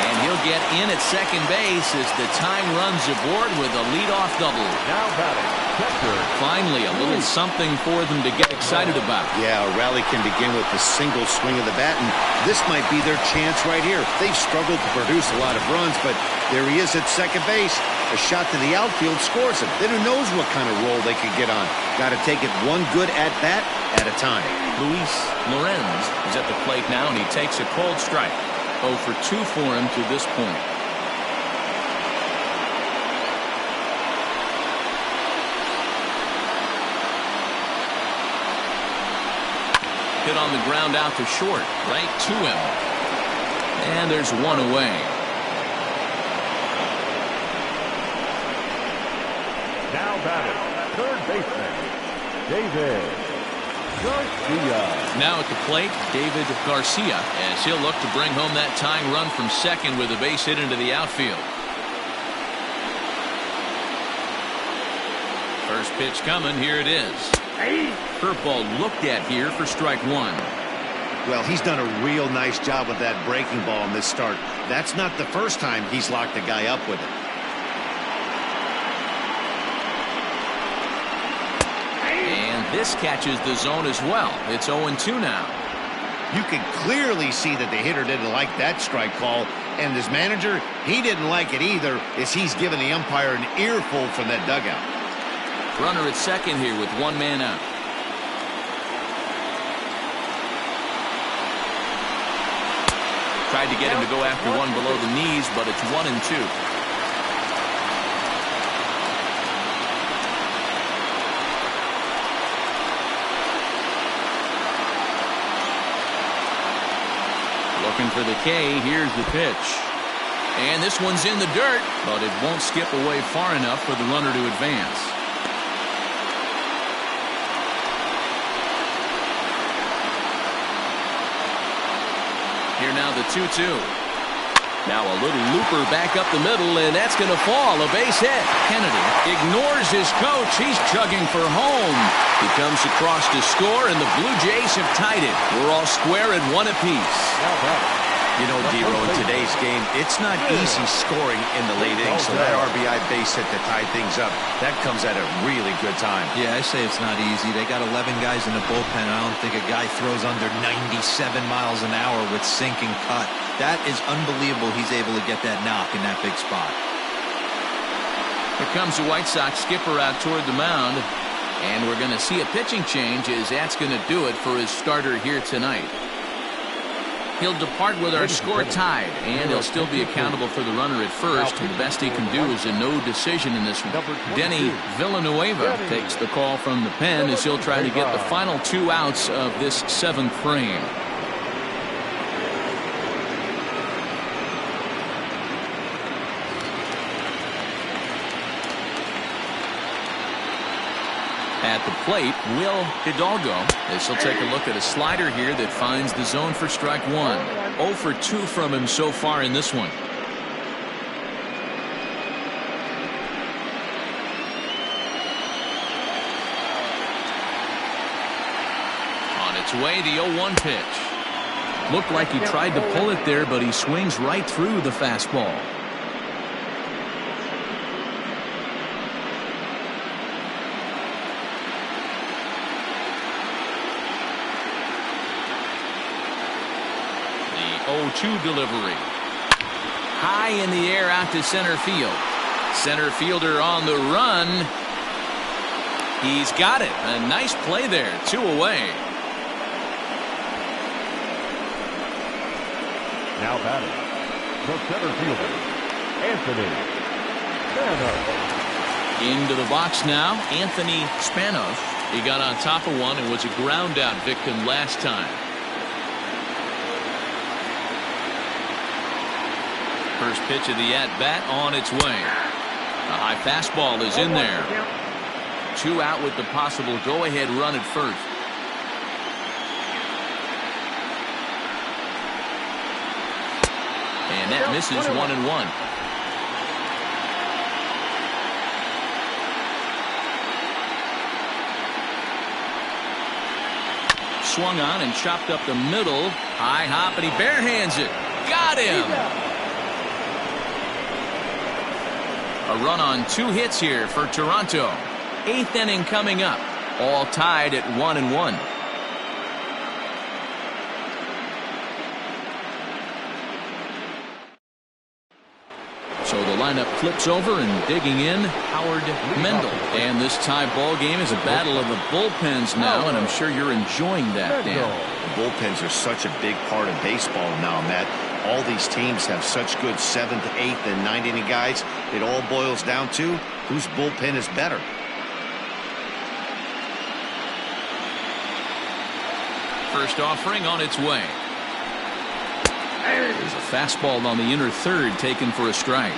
And he'll get in at second base as the tying runs aboard with a leadoff double. Now batting, catcher. Finally, a little something for them to get excited about. Yeah, a rally can begin with a single swing of the bat, and this might be their chance right here. They've struggled to produce a lot of runs, but there he is at second base. A shot to the outfield scores him. Then who knows what kind of roll they could get on. Got to take it one good at-bat at a time. Luis Lorenz is at the plate now, and he takes a cold strike. 0 for 2 for him to this point. Hit on the ground out to short, right to him. And there's one away. Now batting, third baseman, David Garcia. Now at the plate, David Garcia, as he'll look to bring home that tying run from second with a base hit into the outfield. First pitch coming, here it is. Curveball looked at here for strike 1. Well, he's done a real nice job with that breaking ball in this start. That's not the first time he's locked a guy up with it. This catches the zone as well. It's 0-2 now. You can clearly see that the hitter didn't like that strike call, and his manager, he didn't like it either, as he's given the umpire an earful from that dugout. Runner at second here with one man out. Tried to get him to go after one below the knees, but it's 1-2. Looking for the K. Here's the pitch. And this one's in the dirt, but it won't skip away far enough for the runner to advance. Here now the 2-2. Now a little looper back up the middle, and that's going to fall. A base hit. Kennedy ignores his coach. He's chugging for home. He comes across to score, and the Blue Jays have tied it. We're all square at 1 apiece. You know, Dero, in today's game, it's not easy scoring in the late innings, so that RBI base hit to tie things up, that comes at a really good time. Yeah, I say it's not easy. They got 11 guys in the bullpen, and I don't think a guy throws under 97 miles an hour with sink and cut. That is unbelievable he's able to get that knock in that big spot. Here comes the White Sox skipper out toward the mound, and we're going to see a pitching change as that's going to do it for his starter here tonight. He'll depart with our score tied, and he'll still be accountable for the runner at first. The best he can do is a no decision in this one. Denny Villanueva takes the call from the pen as he'll try to get the final 2 outs of this 7th frame. At the plate, Will Hidalgo, as he'll take a look at a slider here that finds the zone for strike 1. 0 for 2 from him so far in this one. On its way, the 0-1 pitch. Looked like he tried to pull it there, but he swings right through the fastball. 0-2 delivery. High in the air out to center field. Center fielder on the run. He's got it. A nice play there. 2 away. Now batting, the center fielder, Anthony Spano. Into the box now, Anthony Spano. He got on top of one and was a ground out victim last time. First pitch of the at-bat on its way. A high fastball is in there. 2 out with the possible go-ahead run at first. And that misses 1-1. Swung on and chopped up the middle. High hop, and he barehands it. Got him! A run on 2 hits here for Toronto. 8th inning coming up. All tied at 1-1. So the lineup flips over, and digging in, Howard Mendel. And this tie ball game is a battle of the bullpens now, and I'm sure you're enjoying that, Dan. The bullpens are such a big part of baseball now, Matt. All these teams have such good 7th, 8th, and 9th inning guys. It all boils down to whose bullpen is better. First offering on its way. There's a fastball on the inner third taken for a strike.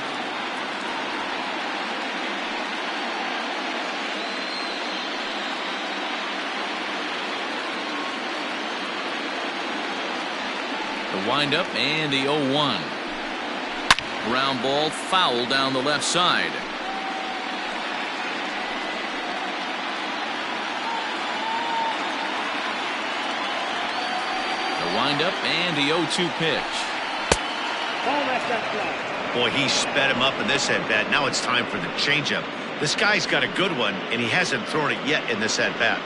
The windup and the 0-1. Ground ball foul down the left side. The windup and the 0-2 pitch. Boy, he sped him up in this at-bat. Now it's time for the changeup. This guy's got a good one, and he hasn't thrown it yet in this at-bat.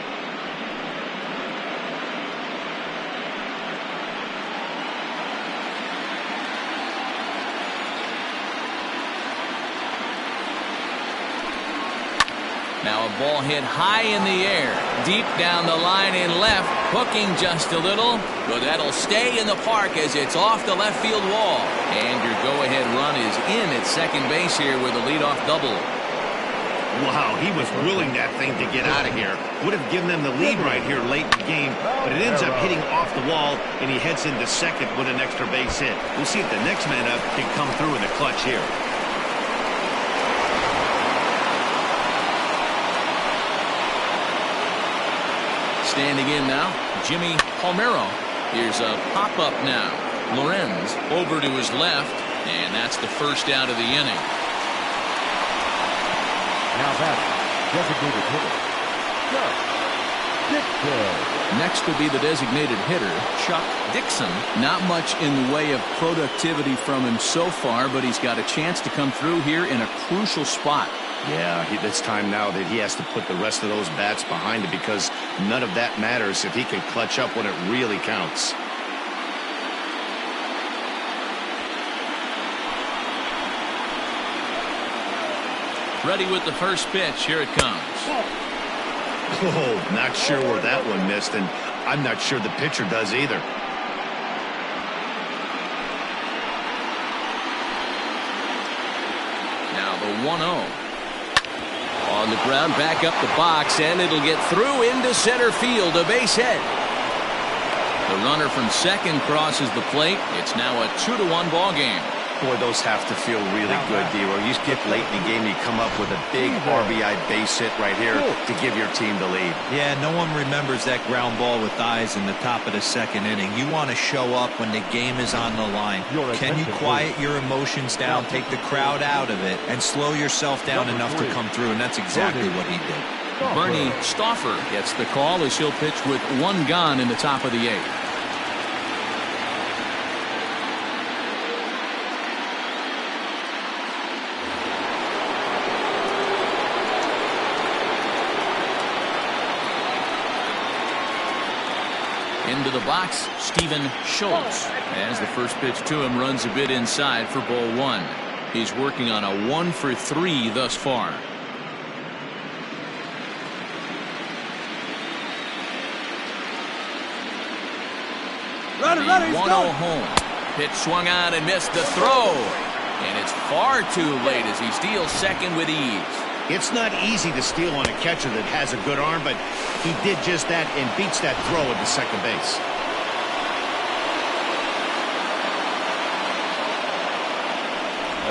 Now a ball hit high in the air, deep down the line in left, hooking just a little, but that'll stay in the park as it's off the left field wall. And your go-ahead run is in at second base here with a leadoff double. Wow, he was willing that thing to get out of here. Would have given them the lead right here late in the game, but it ends up hitting off the wall, and he heads into second with an extra base hit. We'll see if the next man up can come through in the clutch here. Standing in now, Jimmy Palmero. Here's a pop-up now. Lorenz over to his left, and that's the first out of the inning. Now batting, designated hitter, Chuck Dixon. Next will be the designated hitter, Chuck Dixon. Not much in the way of productivity from him so far, but he's got a chance to come through here in a crucial spot. Yeah, it's time now that he has to put the rest of those bats behind it, because none of that matters if he can clutch up when it really counts. Ready with the first pitch. Here it comes. Oh, not sure where that one missed, and I'm not sure the pitcher does either. Now the 1-0. On the ground, back up the box, and it'll get through into center field, a base hit. The runner from second crosses the plate. It's now a 2-1 ball game. Boy, those have to feel really good, D-Roy. You get late in the game, you come up with a big RBI base hit right here to give your team the lead. Yeah, no one remembers that ground ball with eyes in the top of the second inning. You want to show up when the game is on the line. Can you quiet your emotions down, take the crowd out of it, and slow yourself down enough to come through? And that's exactly what he did. Bernie Stauffer gets the call as he'll pitch with one gone in the top of the 8th. Into the box, Steven Schultz. As the first pitch to him runs a bit inside for ball one. He's working on a 1-for-3 thus far. Runner, The he's 1-0 gone. home. Pitch swung on and missed the throw. And it's far too late as he steals second with ease. It's not easy to steal on a catcher that has a good arm, but he did just that and beats that throw at the second base.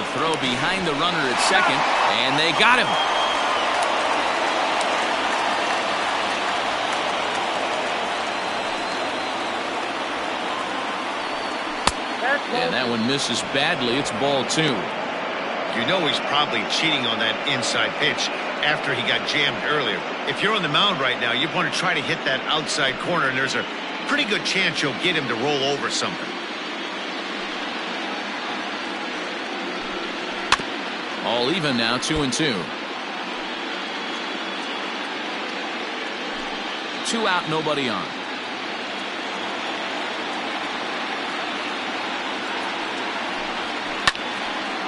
A throw behind the runner at second, and they got him. And that one misses badly. It's ball two. You know he's probably cheating on that inside pitch after he got jammed earlier. If you're on the mound right now, you want to try to hit that outside corner, and there's a pretty good chance you'll get him to roll over something. All even now, 2-2. 2 out, nobody on.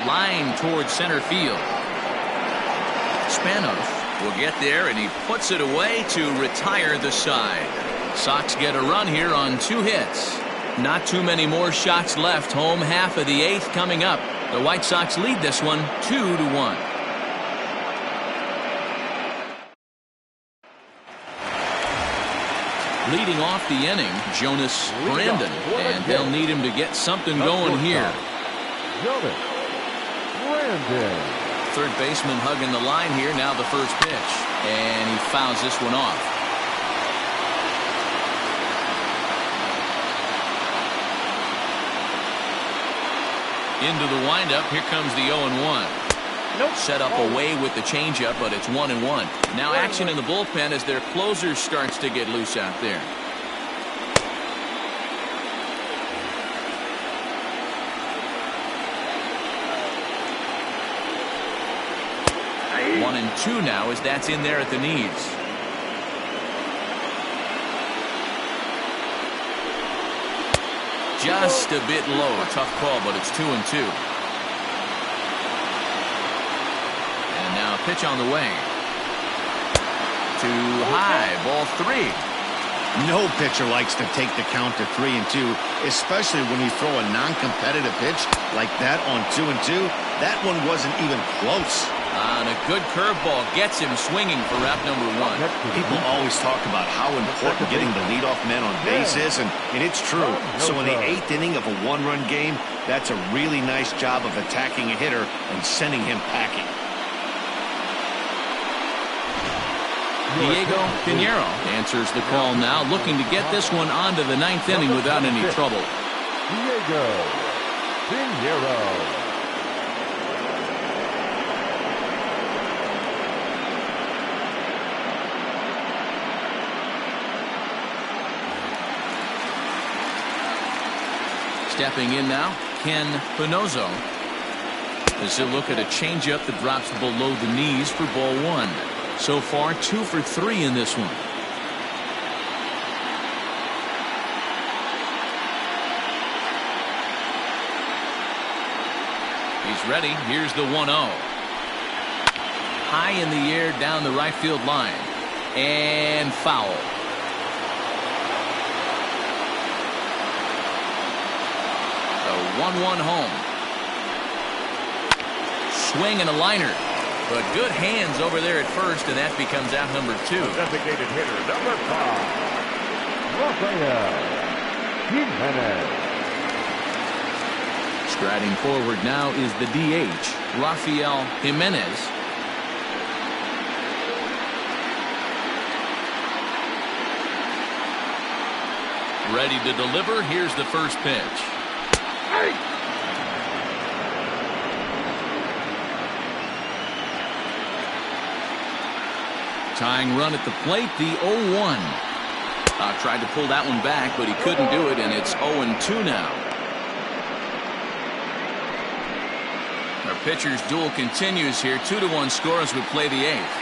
Line towards center field. Spanos will get there, and he puts it away to retire the side. Sox get a run here on 2 hits. Not too many more shots left. Home half of the 8th coming up. The White Sox lead this one 2-1. Leading off the inning, Jonas Brandon, and they'll need him to get something going here. Jonas Brandon. Third baseman hugging the line here. Now the first pitch, and he fouls this one off. Into the windup. Here comes the 0-1. Set up away with the changeup, but it's 1-1. Now action in the bullpen as their closer starts to get loose out there. One and 2 now as that's in there at the knees. Just a bit low. Tough call, but it's 2-2. And now a pitch on the way. Too high. Ball 3. No pitcher likes to take the count to 3-2, especially when you throw a non-competitive pitch like that on 2-2. That one wasn't even close. And a good curveball gets him swinging for route number 1. People always talk about how important getting the leadoff man on base is, and it's true. So in the 8th inning of a 1-run game, that's a really nice job of attacking a hitter and sending him packing. Diego Pinheiro answers the call now, looking to get this one onto the 9th inning without any trouble. Diego Pinheiro. Stepping in now, Ken Pinozo. As he'll look at a changeup that drops below the knees for ball 1. So far, 2 for 3 in this one. He's ready. Here's the 1-0. High in the air down the right field line. And foul. A 1-1 home. Swing and a liner. But good hands over there at first, and that becomes out number 2. Designated hitter number 5. Rafael Jimenez. Striding forward now is the DH, Rafael Jimenez. Ready to deliver. Here's the first pitch. Tying run at the plate, the 0-1. Tried to pull that one back, but he couldn't do it, and it's 0-2 now. Our pitcher's duel continues here. 2-1 score as we play the 8th.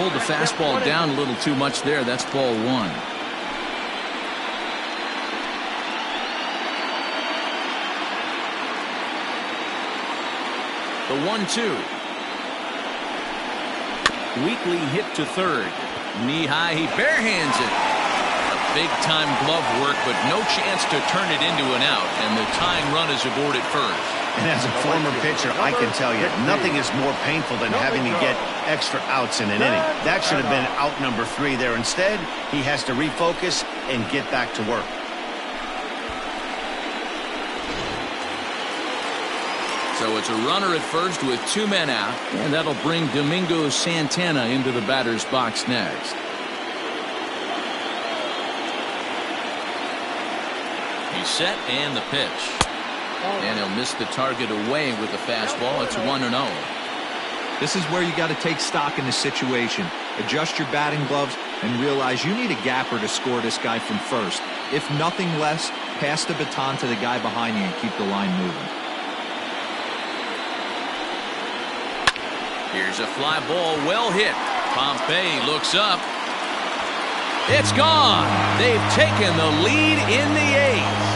Pulled the fastball down a little too much there. That's ball one. The 1-2. Weakly hit to third. Knee high, he barehands it. Big time glove work, but no chance to turn it into an out, and the tying run is aboard at first. And as a former pitcher, I can tell you, nothing is more painful than having to get extra outs in an inning. That should have been out number 3 there. Instead, he has to refocus and get back to work. So it's a runner at first with 2 men out, and that'll bring Domingo Santana into the batter's box next. He's set and the pitch. And he'll miss the target away with the fastball. It's 1-0. This is where you got to take stock in the situation. Adjust your batting gloves and realize you need a gapper to score this guy from first. If nothing less, pass the baton to the guy behind you and keep the line moving. Here's a fly ball, well hit. Pompey looks up. It's gone. They've taken the lead in the 8th.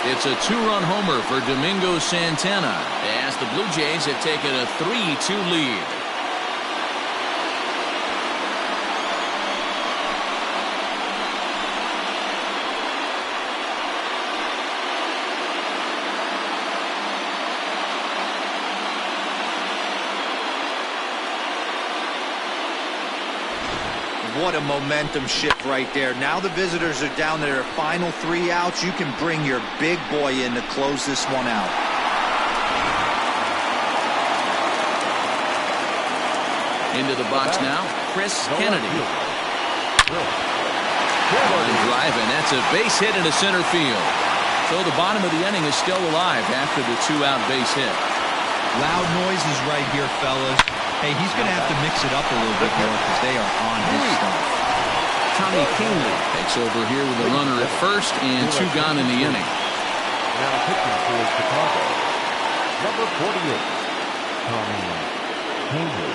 It's a 2-run homer for Domingo Santana as the Blue Jays have taken a 3-2 lead. What a momentum shift right there. Now the visitors are down to their final 3 outs. You can bring your big boy in to close this one out. Into the box now, Chris Kennedy. Line drive, and that's a base hit into center field. So the bottom of the inning is still alive after the 2-out base hit. Loud noises right here, fellas. Hey, he's going to have to mix it up a little bit more because they are on his stuff. Tommy Kingley takes over here with a runner at first and 2 gone in the inning. Now pitching for Chicago, number 48, Tommy Kingley.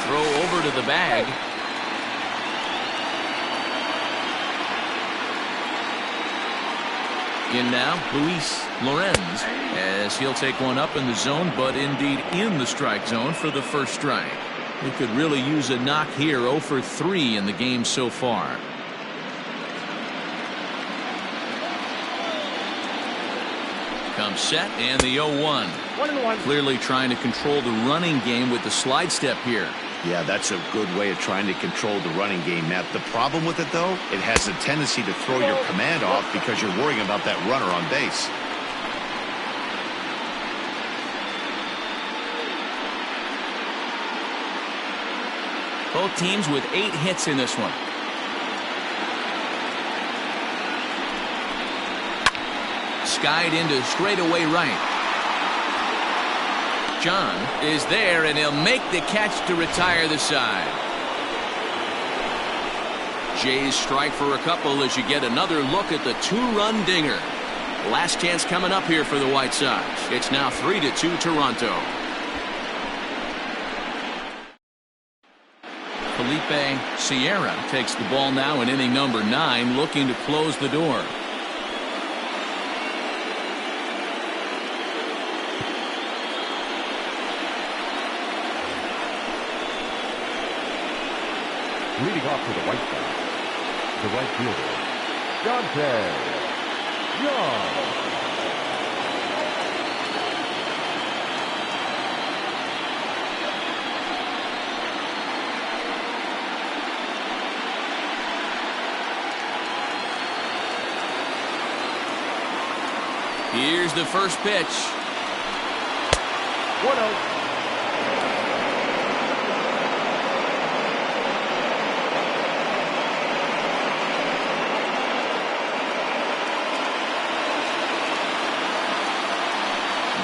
Throw over to the bag. In now, Luis Lorenz, as he'll take one up in the zone, but indeed in the strike zone for the first strike. He could really use a knock here. 0 for 3 in the game so far. Comes set and the 0-1. 1-1. Clearly trying to control the running game with the slide step here. Yeah, that's a good way of trying to control the running game, Matt. The problem with it, though, it has a tendency to throw your command off because you're worrying about that runner on base. Both teams with 8 hits in this one. Skied into straightaway right. John is there, and he'll make the catch to retire the side. Jays strike for a couple as you get another look at the 2-run dinger. Last chance coming up here for the White Sox. It's now 3-2 Toronto. Felipe Sierra takes the ball now in inning number 9, looking to close the door. Leading off for the White Sox, the right fielder, Dante Young. Here's the first pitch. 1-0.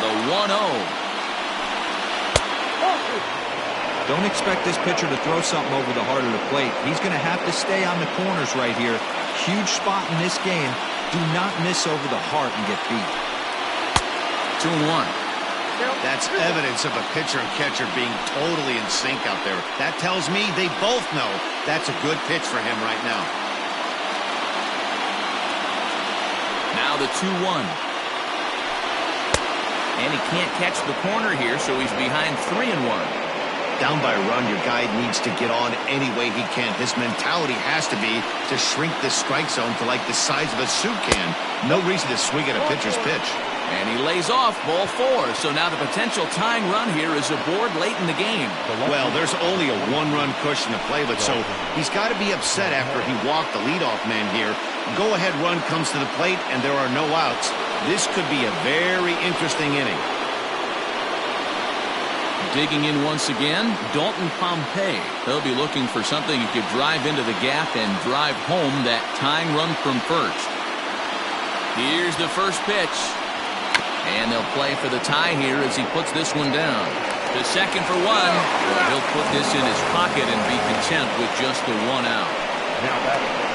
The 1-0. Don't expect this pitcher to throw something over the heart of the plate. He's going to have to stay on the corners right here. Huge spot in this game. Do not miss over the heart and get beat. 2-1. That's evidence of a pitcher and catcher being totally in sync out there. That tells me they both know that's a good pitch for him right now. Now the 2-1. And he can't catch the corner here, so he's behind 3-1. Down by a run, your guy needs to get on any way he can. His mentality has to be to shrink this strike zone to like the size of a soup can. No reason to swing at a pitcher's pitch. And he lays off ball 4. So now the potential tying run here is aboard late in the game. Well, there's only a one-run cushion to play with, so he's got to be upset after he walked the leadoff man here. Go-ahead run comes to the plate, and there are no outs. This could be a very interesting inning. Digging in once again, Dalton Pompey. He'll be looking for something he could drive into the gap and drive home that tying run from first. Here's the first pitch. And they'll play for the tie here as he puts this one down. The second for 1. Well, he'll put this in his pocket and be content with just the 1 out.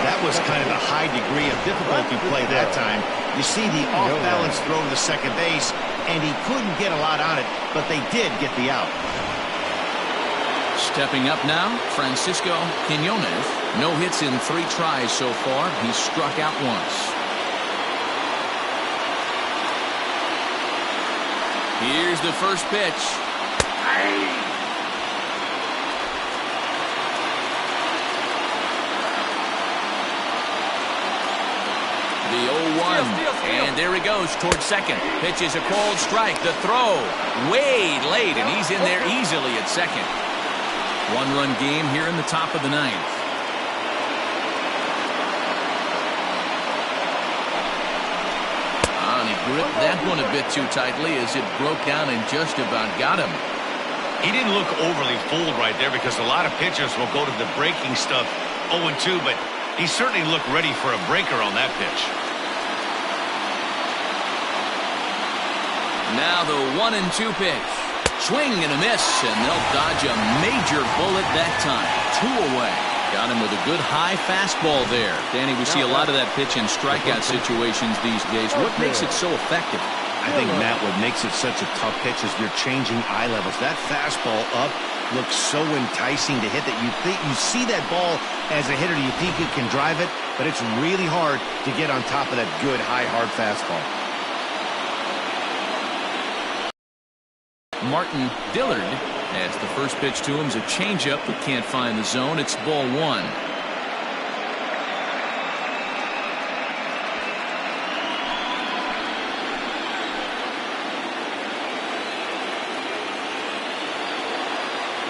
That was kind of a high degree of difficulty play that time. You see the off-balance throw to second base, and he couldn't get a lot on it, but they did get the out. Stepping up now, Francisco Quinones. No hits in 3 tries so far. He's struck out once. Here's the first pitch. The 0-1. And there he goes towards second. Pitch is a cold strike. The throw way late, and he's in there easily at second. 1-run game here in the top of the 9th. And he gripped that one a bit too tightly as it broke down and just about got him. He didn't look overly fooled right there because a lot of pitchers will go to the breaking stuff 0-2, but he certainly looked ready for a breaker on that pitch. Now the 1-2 pitch. Swing and a miss, and they'll dodge a major bullet that time. 2 away. Got him with a good high fastball there. Danny, we see a lot of that pitch in strikeout situations these days. What makes it so effective? I think, Matt, what makes it such a tough pitch is you're changing eye levels. That fastball up looks so enticing to hit that you see that ball as a hitter, you think you can drive it, but it's really hard to get on top of that good, high, hard fastball. Martin Dillard, as the first pitch to him is a changeup that can't find the zone. It's ball 1.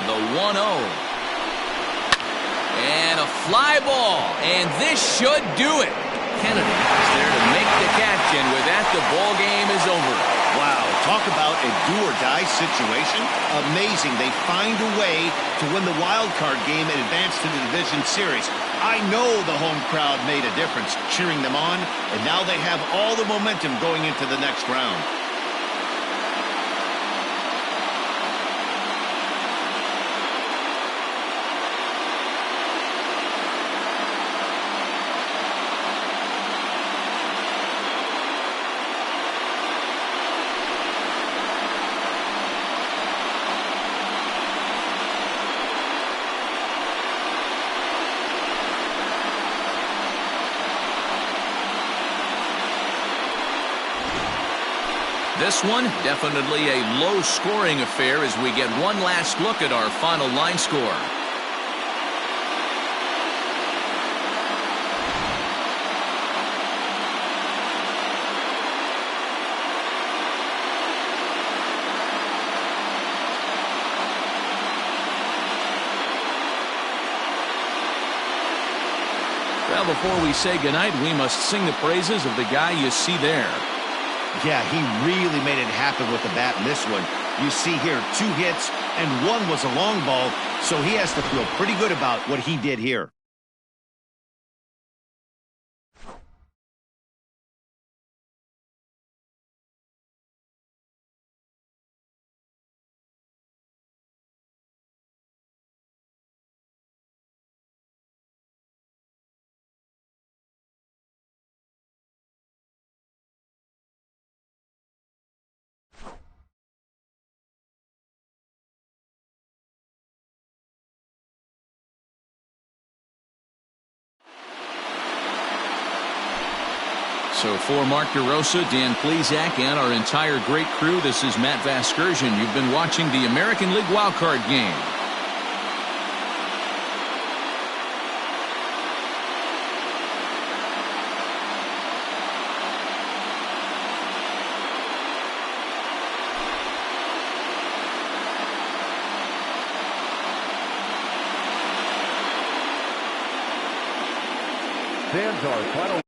The 1-0. And a fly ball. And this should do it. Kennedy is there to make the catch, and with that, the ball game is over. Wow, talk about a do-or-die situation. Amazing. They find a way to win the wild card game and advance to the division series. I know the home crowd made a difference cheering them on, and now they have all the momentum going into the next round. This one, definitely a low-scoring affair as we get one last look at our final line score. Well, before we say goodnight, we must sing the praises of the guy you see there. Yeah, he really made it happen with the bat in this one. You see here 2 hits, and 1 was a long ball, so he has to feel pretty good about what he did here. So for Mark DeRosa, Dan Plesac, and our entire great crew, this is Matt Vasgersian. You've been watching the American League Wildcard game. Fans, our final